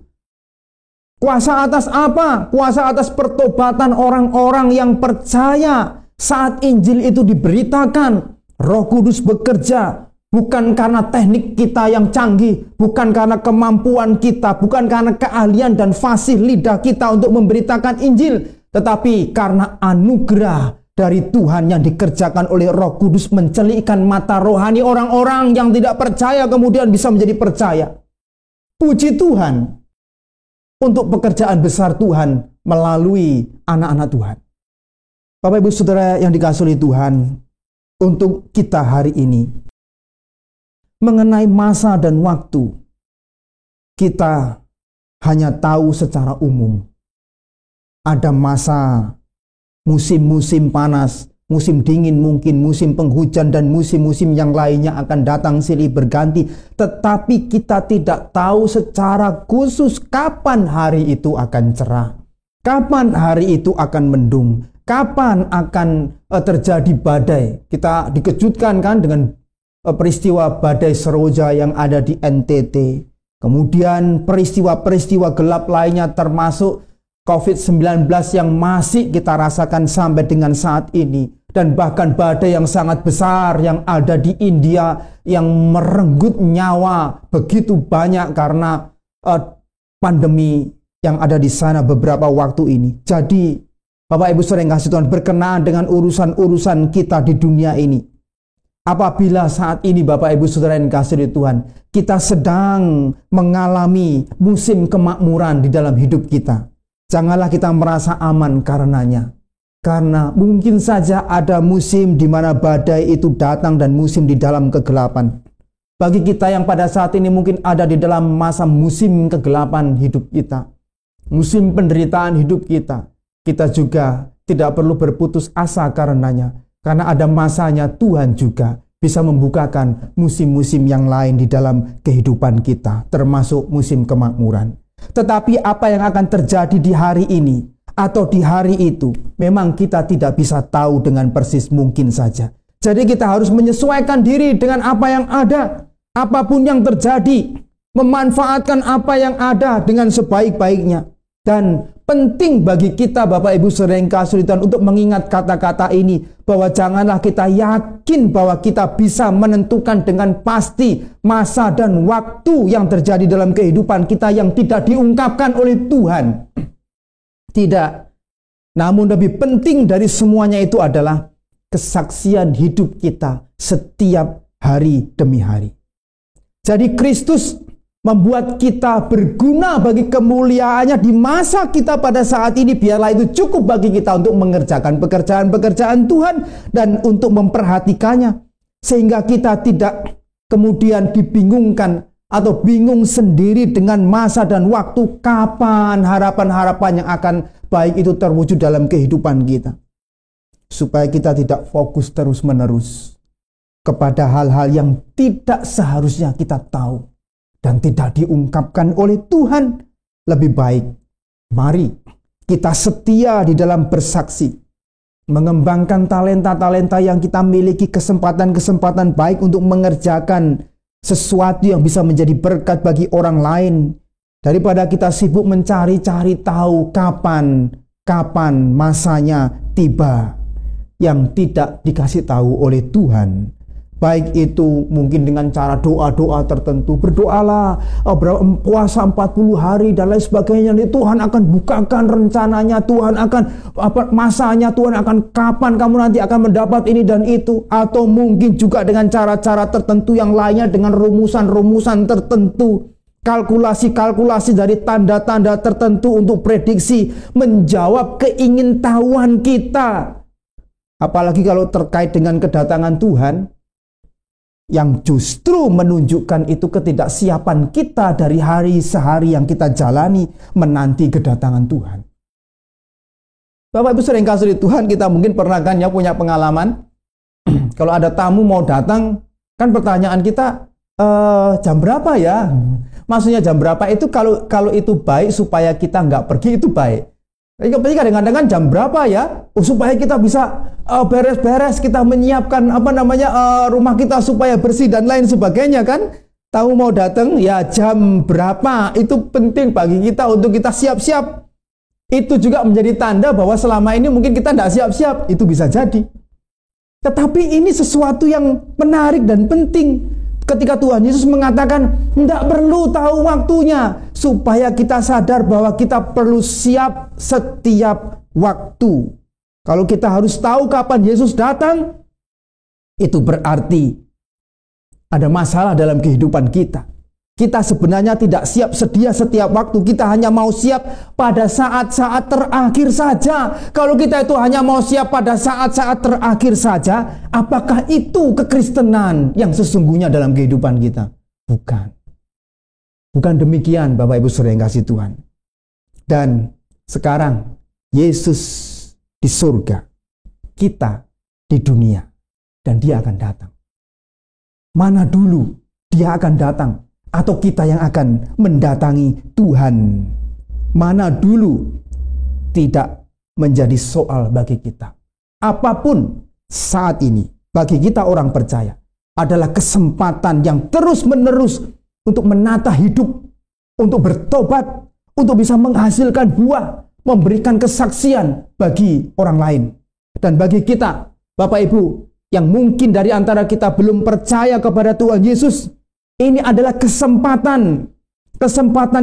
Kuasa atas apa? Kuasa atas pertobatan orang-orang yang percaya saat Injil itu diberitakan. Roh Kudus bekerja bukan karena teknik kita yang canggih, bukan karena kemampuan kita, bukan karena keahlian dan fasih lidah kita untuk memberitakan Injil, tetapi karena anugerah dari Tuhan yang dikerjakan oleh Roh Kudus mencelikkan mata rohani orang-orang yang tidak percaya kemudian bisa menjadi percaya. Puji Tuhan untuk pekerjaan besar Tuhan melalui anak-anak Tuhan. Bapak Ibu Saudara yang dikasihi oleh Tuhan, untuk kita hari ini mengenai masa dan waktu, kita hanya tahu secara umum. Ada masa musim-musim panas, musim dingin mungkin, musim penghujan, dan musim-musim yang lainnya akan datang silih berganti. Tetapi kita tidak tahu secara khusus kapan hari itu akan cerah, kapan hari itu akan mendung, kapan akan terjadi badai. Kita dikejutkan kan dengan peristiwa badai Seroja yang ada di NTT. Kemudian peristiwa-peristiwa gelap lainnya termasuk COVID-19 yang masih kita rasakan sampai dengan saat ini. Dan bahkan badai yang sangat besar yang ada di India yang merenggut nyawa begitu banyak karena pandemi yang ada di sana beberapa waktu ini. Jadi Bapak Ibu Saudara yang kasih Tuhan, berkenaan dengan urusan-urusan kita di dunia ini. Apabila saat ini Bapak Ibu Saudara yang kasih Tuhan, kita sedang mengalami musim kemakmuran di dalam hidup kita, janganlah kita merasa aman karenanya. Karena mungkin saja ada musim di mana badai itu datang dan musim di dalam kegelapan. Bagi kita yang pada saat ini mungkin ada di dalam masa musim kegelapan hidup kita, musim penderitaan hidup kita, kita juga tidak perlu berputus asa karenanya. Karena ada masanya Tuhan juga bisa membukakan musim-musim yang lain di dalam kehidupan kita, termasuk musim kemakmuran. Tetapi apa yang akan terjadi di hari ini atau di hari itu, memang kita tidak bisa tahu dengan persis, mungkin saja. Jadi kita harus menyesuaikan diri dengan apa yang ada. apapun yang terjadi, memanfaatkan apa yang ada dengan sebaik-baiknya. Dan penting bagi kita Bapak Ibu sering kesulitan untuk mengingat kata-kata ini, bahwa janganlah kita yakin bahwa kita bisa menentukan dengan pasti masa dan waktu yang terjadi dalam kehidupan kita yang tidak diungkapkan oleh Tuhan. Tidak. Namun lebih penting dari semuanya itu adalah kesaksian hidup kita setiap hari demi hari. Jadi Kristus membuat kita berguna bagi kemuliaannya di masa kita pada saat ini. Biarlah itu cukup bagi kita untuk mengerjakan pekerjaan-pekerjaan Tuhan dan untuk memperhatikannya. Sehingga kita tidak kemudian dibingungkan atau bingung sendiri dengan masa dan waktu kapan harapan-harapan yang akan baik itu terwujud dalam kehidupan kita. Supaya kita tidak fokus terus-menerus kepada hal-hal yang tidak seharusnya kita tahu dan tidak diungkapkan oleh Tuhan. Lebih baik, mari kita setia di dalam bersaksi, mengembangkan talenta-talenta yang kita miliki, kesempatan-kesempatan baik untuk mengerjakan sesuatu yang bisa menjadi berkat bagi orang lain, daripada kita sibuk mencari-cari tahu kapan masanya tiba yang tidak dikasih tahu oleh Tuhan. Baik itu mungkin dengan cara doa-doa tertentu. Berdoalah, puasa 40 hari dan lain sebagainya. Tuhan akan bukakan rencananya, Tuhan akan masanya, Tuhan akan kapan kamu nanti akan mendapat ini dan itu. Atau mungkin juga dengan cara-cara tertentu yang lainnya, dengan rumusan-rumusan tertentu, kalkulasi-kalkulasi dari tanda-tanda tertentu untuk prediksi, menjawab keingintahuan kita. Apalagi kalau terkait dengan kedatangan Tuhan, yang justru menunjukkan itu ketidaksiapan kita dari hari sehari yang kita jalani menanti kedatangan Tuhan. Bapak Ibu sering kasih Tuhan, kita mungkin pernah kan ya punya pengalaman. Kalau ada tamu mau datang, kan pertanyaan kita, jam berapa ya? Maksudnya jam berapa itu kalau itu baik supaya kita nggak pergi itu baik. Tapi kadang-kadang kan jam berapa ya? Supaya kita bisa beres-beres, kita menyiapkan rumah kita supaya bersih dan lain sebagainya kan. Tahu mau datang ya jam berapa, itu penting bagi kita untuk kita siap-siap. Itu juga menjadi tanda bahwa selama ini mungkin kita tidak siap-siap, itu bisa jadi. Tetapi ini sesuatu yang menarik dan penting. Ketika Tuhan Yesus mengatakan, tidak perlu tahu waktunya, supaya kita sadar bahwa kita perlu siap setiap waktu. Kalau kita harus tahu kapan Yesus datang, itu berarti ada masalah dalam kehidupan kita. Kita sebenarnya tidak siap sedia setiap waktu. Kita hanya mau siap pada saat-saat terakhir saja. Kalau kita itu hanya mau siap pada saat-saat terakhir saja, apakah itu kekristenan yang sesungguhnya dalam kehidupan kita? Bukan. Bukan demikian Bapak Ibu saudara yang kasih Tuhan. Dan sekarang Yesus di surga, kita di dunia, dan Dia akan datang. Mana dulu Dia akan datang? Atau kita yang akan mendatangi Tuhan? Mana dulu tidak menjadi soal bagi kita. Apapun saat ini bagi kita orang percaya adalah kesempatan yang terus-menerus untuk menata hidup, untuk bertobat, untuk bisa menghasilkan buah, memberikan kesaksian bagi orang lain. Dan bagi kita, Bapak Ibu, yang mungkin dari antara kita belum percaya kepada Tuhan Yesus, ini adalah kesempatan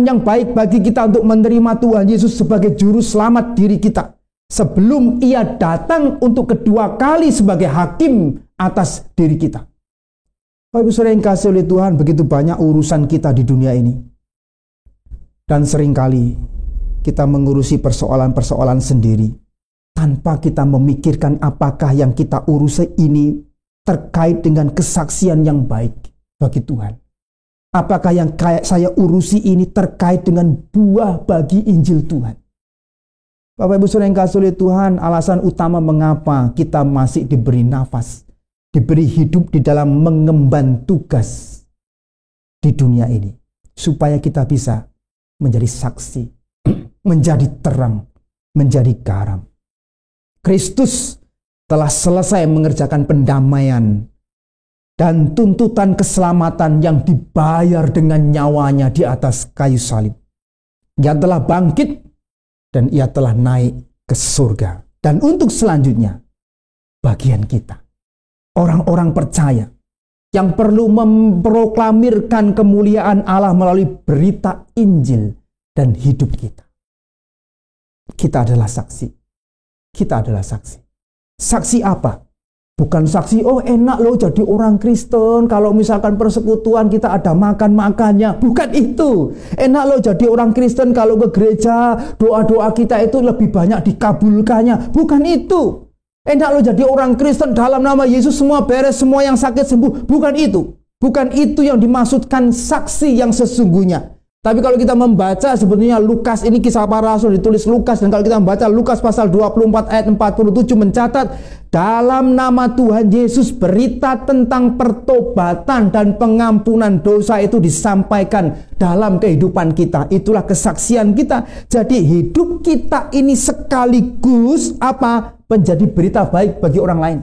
yang baik bagi kita untuk menerima Tuhan Yesus sebagai juru selamat diri kita, sebelum Ia datang untuk kedua kali sebagai hakim atas diri kita. Bapak Ibu saudara yang kasih oleh Tuhan, begitu banyak urusan kita di dunia ini. Dan seringkali kita mengurusi persoalan-persoalan sendiri, tanpa kita memikirkan apakah yang kita urusi ini terkait dengan kesaksian yang baik bagi Tuhan. Apakah yang saya urusi ini terkait dengan buah bagi Injil Tuhan? Bapak Ibu saudara yang kasih oleh Tuhan, alasan utama mengapa kita masih diberi nafas, diberi hidup di dalam mengemban tugas di dunia ini, supaya kita bisa menjadi saksi, menjadi terang, menjadi garam. Kristus telah selesai mengerjakan pendamaian dan tuntutan keselamatan yang dibayar dengan nyawanya di atas kayu salib. Ia telah bangkit dan ia telah naik ke surga. Dan untuk selanjutnya, bagian kita, orang-orang percaya yang perlu memproklamirkan kemuliaan Allah melalui berita Injil dan hidup kita. Kita adalah saksi. Kita adalah saksi. Saksi apa? Bukan saksi, oh enak loh jadi orang Kristen, kalau misalkan persekutuan kita ada makan-makannya. Bukan itu. Enak loh jadi orang Kristen kalau ke gereja, doa-doa kita itu lebih banyak dikabulkannya. Bukan itu. Enak loh jadi orang Kristen, dalam nama Yesus semua beres, semua yang sakit sembuh. Bukan itu. Bukan itu yang dimaksudkan saksi yang sesungguhnya. Tapi kalau kita membaca sebetulnya Lukas, ini kisah para rasul ditulis Lukas, dan kalau kita membaca Lukas pasal 24 ayat 47 mencatat, dalam nama Tuhan Yesus berita tentang pertobatan dan pengampunan dosa itu disampaikan dalam kehidupan kita. Itulah kesaksian kita. Jadi hidup kita ini sekaligus apa? Menjadi berita baik bagi orang lain.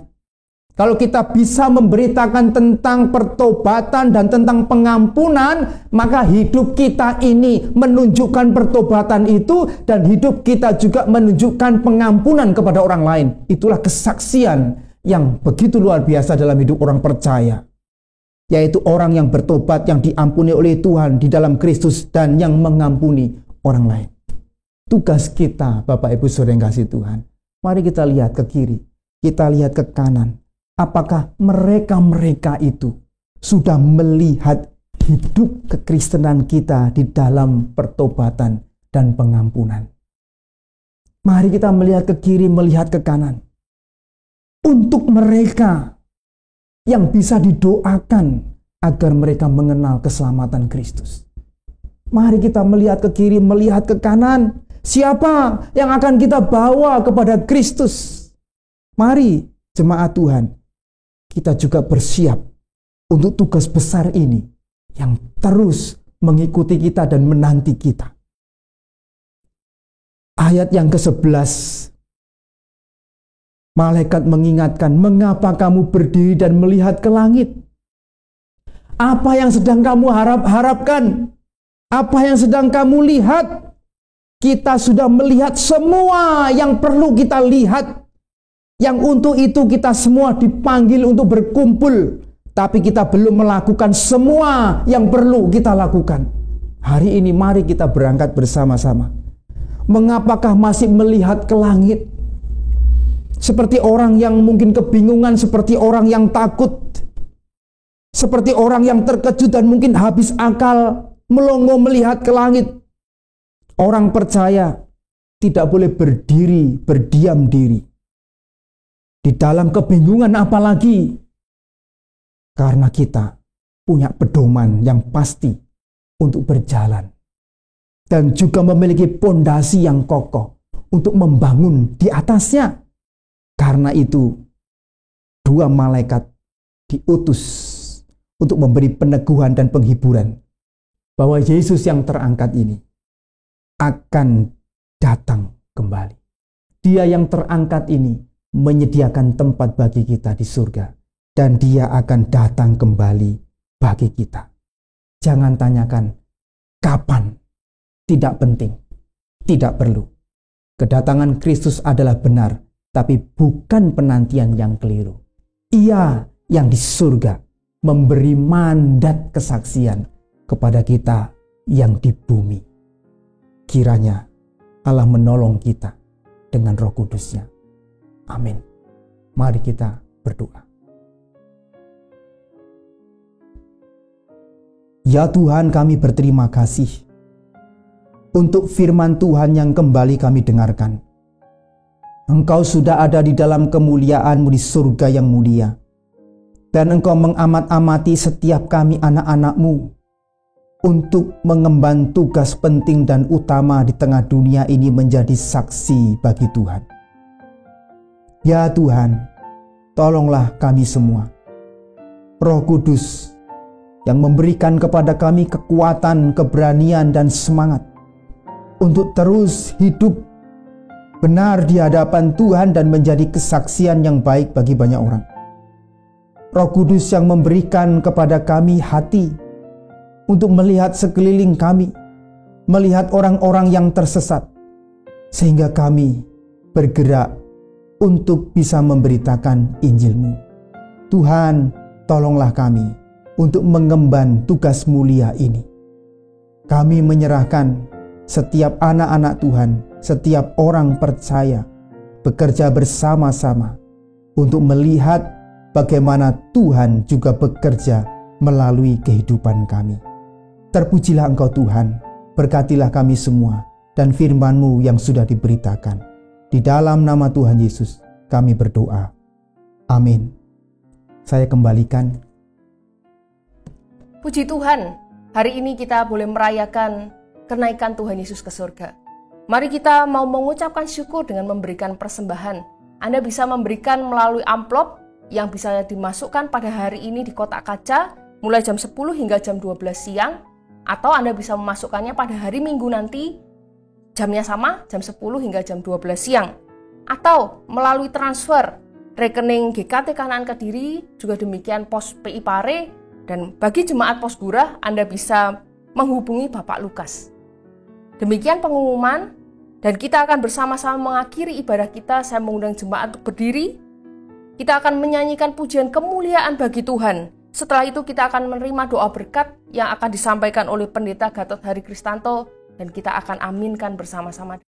Kalau kita bisa memberitakan tentang pertobatan dan tentang pengampunan, maka hidup kita ini menunjukkan pertobatan itu, dan hidup kita juga menunjukkan pengampunan kepada orang lain. Itulah kesaksian yang begitu luar biasa dalam hidup orang percaya, yaitu orang yang bertobat, yang diampuni oleh Tuhan di dalam Kristus, dan yang mengampuni orang lain. Tugas kita, Bapak Ibu Saudara yang kasih Tuhan, mari kita lihat ke kiri, kita lihat ke kanan. Apakah mereka-mereka itu sudah melihat hidup kekristenan kita di dalam pertobatan dan pengampunan? Mari kita melihat ke kiri, melihat ke kanan. Untuk mereka yang bisa didoakan agar mereka mengenal keselamatan Kristus. Mari kita melihat ke kiri, melihat ke kanan. Siapa yang akan kita bawa kepada Kristus? Mari, jemaat Tuhan, kita juga bersiap untuk tugas besar ini yang terus mengikuti kita dan menanti kita. Ayat yang ke-11, malaikat mengingatkan, mengapa kamu berdiri dan melihat ke langit? Apa yang sedang kamu harapkan? Apa yang sedang kamu lihat? Kita sudah melihat semua yang perlu kita lihat. Yang untuk itu kita semua dipanggil untuk berkumpul. Tapi kita belum melakukan semua yang perlu kita lakukan. Hari ini mari kita berangkat bersama-sama. Mengapakah masih melihat ke langit? Seperti orang yang mungkin kebingungan, seperti orang yang takut, seperti orang yang terkejut dan mungkin habis akal, melongo melihat ke langit. Orang percaya tidak boleh berdiri, berdiam diri di dalam kebingungan, apalagi karena kita punya pedoman yang pasti untuk berjalan dan juga memiliki pondasi yang kokoh untuk membangun di atasnya. Karena itu, dua malaikat diutus untuk memberi peneguhan dan penghiburan bahwa Yesus yang terangkat ini akan datang kembali. Dia yang terangkat ini menyediakan tempat bagi kita di surga, dan dia akan datang kembali bagi kita. Jangan tanyakan kapan, tidak penting, tidak perlu. Kedatangan Kristus adalah benar, tapi bukan penantian yang keliru. Ia yang di surga memberi mandat kesaksian kepada kita yang di bumi. Kiranya Allah menolong kita dengan Roh Kudus-Nya. Amin. Mari kita berdoa. Ya Tuhan, kami berterima kasih untuk firman Tuhan yang kembali kami dengarkan. Engkau sudah ada di dalam kemuliaan-Mu di surga yang mulia. Dan Engkau mengamat-amati setiap kami anak-anak-Mu untuk mengemban tugas penting dan utama di tengah dunia ini menjadi saksi bagi Tuhan. Ya Tuhan, tolonglah kami semua. Roh Kudus yang memberikan kepada kami kekuatan, keberanian, dan semangat untuk terus hidup benar di hadapan Tuhan dan menjadi kesaksian yang baik bagi banyak orang. Roh Kudus yang memberikan kepada kami hati untuk melihat sekeliling kami, melihat orang-orang yang tersesat, sehingga kami bergerak untuk bisa memberitakan Injil-Mu. Tuhan, tolonglah kami untuk mengemban tugas mulia ini. Kami menyerahkan setiap anak-anak Tuhan, setiap orang percaya, bekerja bersama-sama untuk melihat bagaimana Tuhan juga bekerja melalui kehidupan kami. Terpujilah Engkau Tuhan, berkatilah kami semua dan firman-Mu yang sudah diberitakan. Di dalam nama Tuhan Yesus kami berdoa. Amin. Saya kembalikan. Puji Tuhan, hari ini kita boleh merayakan kenaikan Tuhan Yesus ke surga. Mari kita mau mengucapkan syukur dengan memberikan persembahan. Anda bisa memberikan melalui amplop yang bisa dimasukkan pada hari ini di kotak kaca mulai jam 10 hingga jam 12 siang, atau Anda bisa memasukkannya pada hari Minggu nanti jamnya sama, jam 10 hingga jam 12 siang, atau melalui transfer rekening GKT Kanaan Kediri, juga demikian pos PI Pare, dan bagi jemaat pos Gurah Anda bisa menghubungi Bapak Lukas. Demikian pengumuman, dan kita akan bersama-sama mengakhiri ibadah kita. Saya mengundang jemaat untuk berdiri. Kita akan menyanyikan pujian kemuliaan bagi Tuhan. Setelah itu kita akan menerima doa berkat yang akan disampaikan oleh Pendeta Gatot Hari Kristanto, dan kita akan aminkan bersama-sama.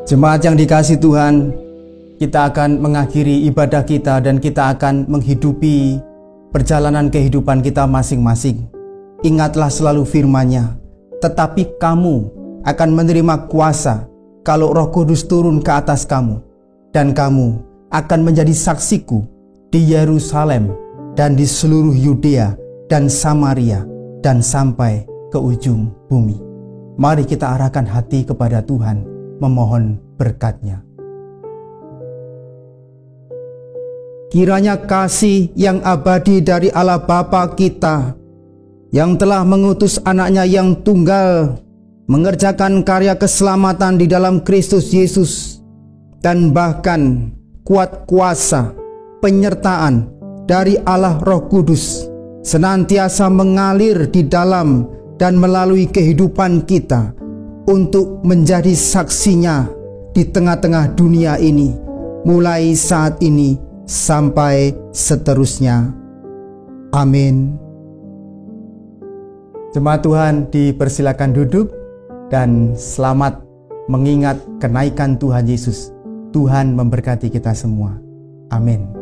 Jemaat yang dikasihi Tuhan, kita akan mengakhiri ibadah kita dan kita akan menghidupi perjalanan kehidupan kita masing-masing. Ingatlah selalu firman-Nya, tetapi kamu akan menerima kuasa kalau Roh Kudus turun ke atas kamu, dan kamu akan menjadi saksiku di Yerusalem dan di seluruh Yudea dan Samaria dan sampai ke ujung bumi. Mari kita arahkan hati kepada Tuhan, memohon berkat-Nya. Kiranya kasih yang abadi dari Allah Bapa kita, yang telah mengutus anaknya yang tunggal, mengerjakan karya keselamatan di dalam Kristus Yesus, dan bahkan kuat kuasa penyertaan dari Allah Roh Kudus, senantiasa mengalir di dalam dan melalui kehidupan kita untuk menjadi saksinya di tengah-tengah dunia ini, mulai saat ini sampai seterusnya. Amin. Jemaat Tuhan dipersilakan duduk dan selamat mengingat kenaikan Tuhan Yesus. Tuhan memberkati kita semua. Amin.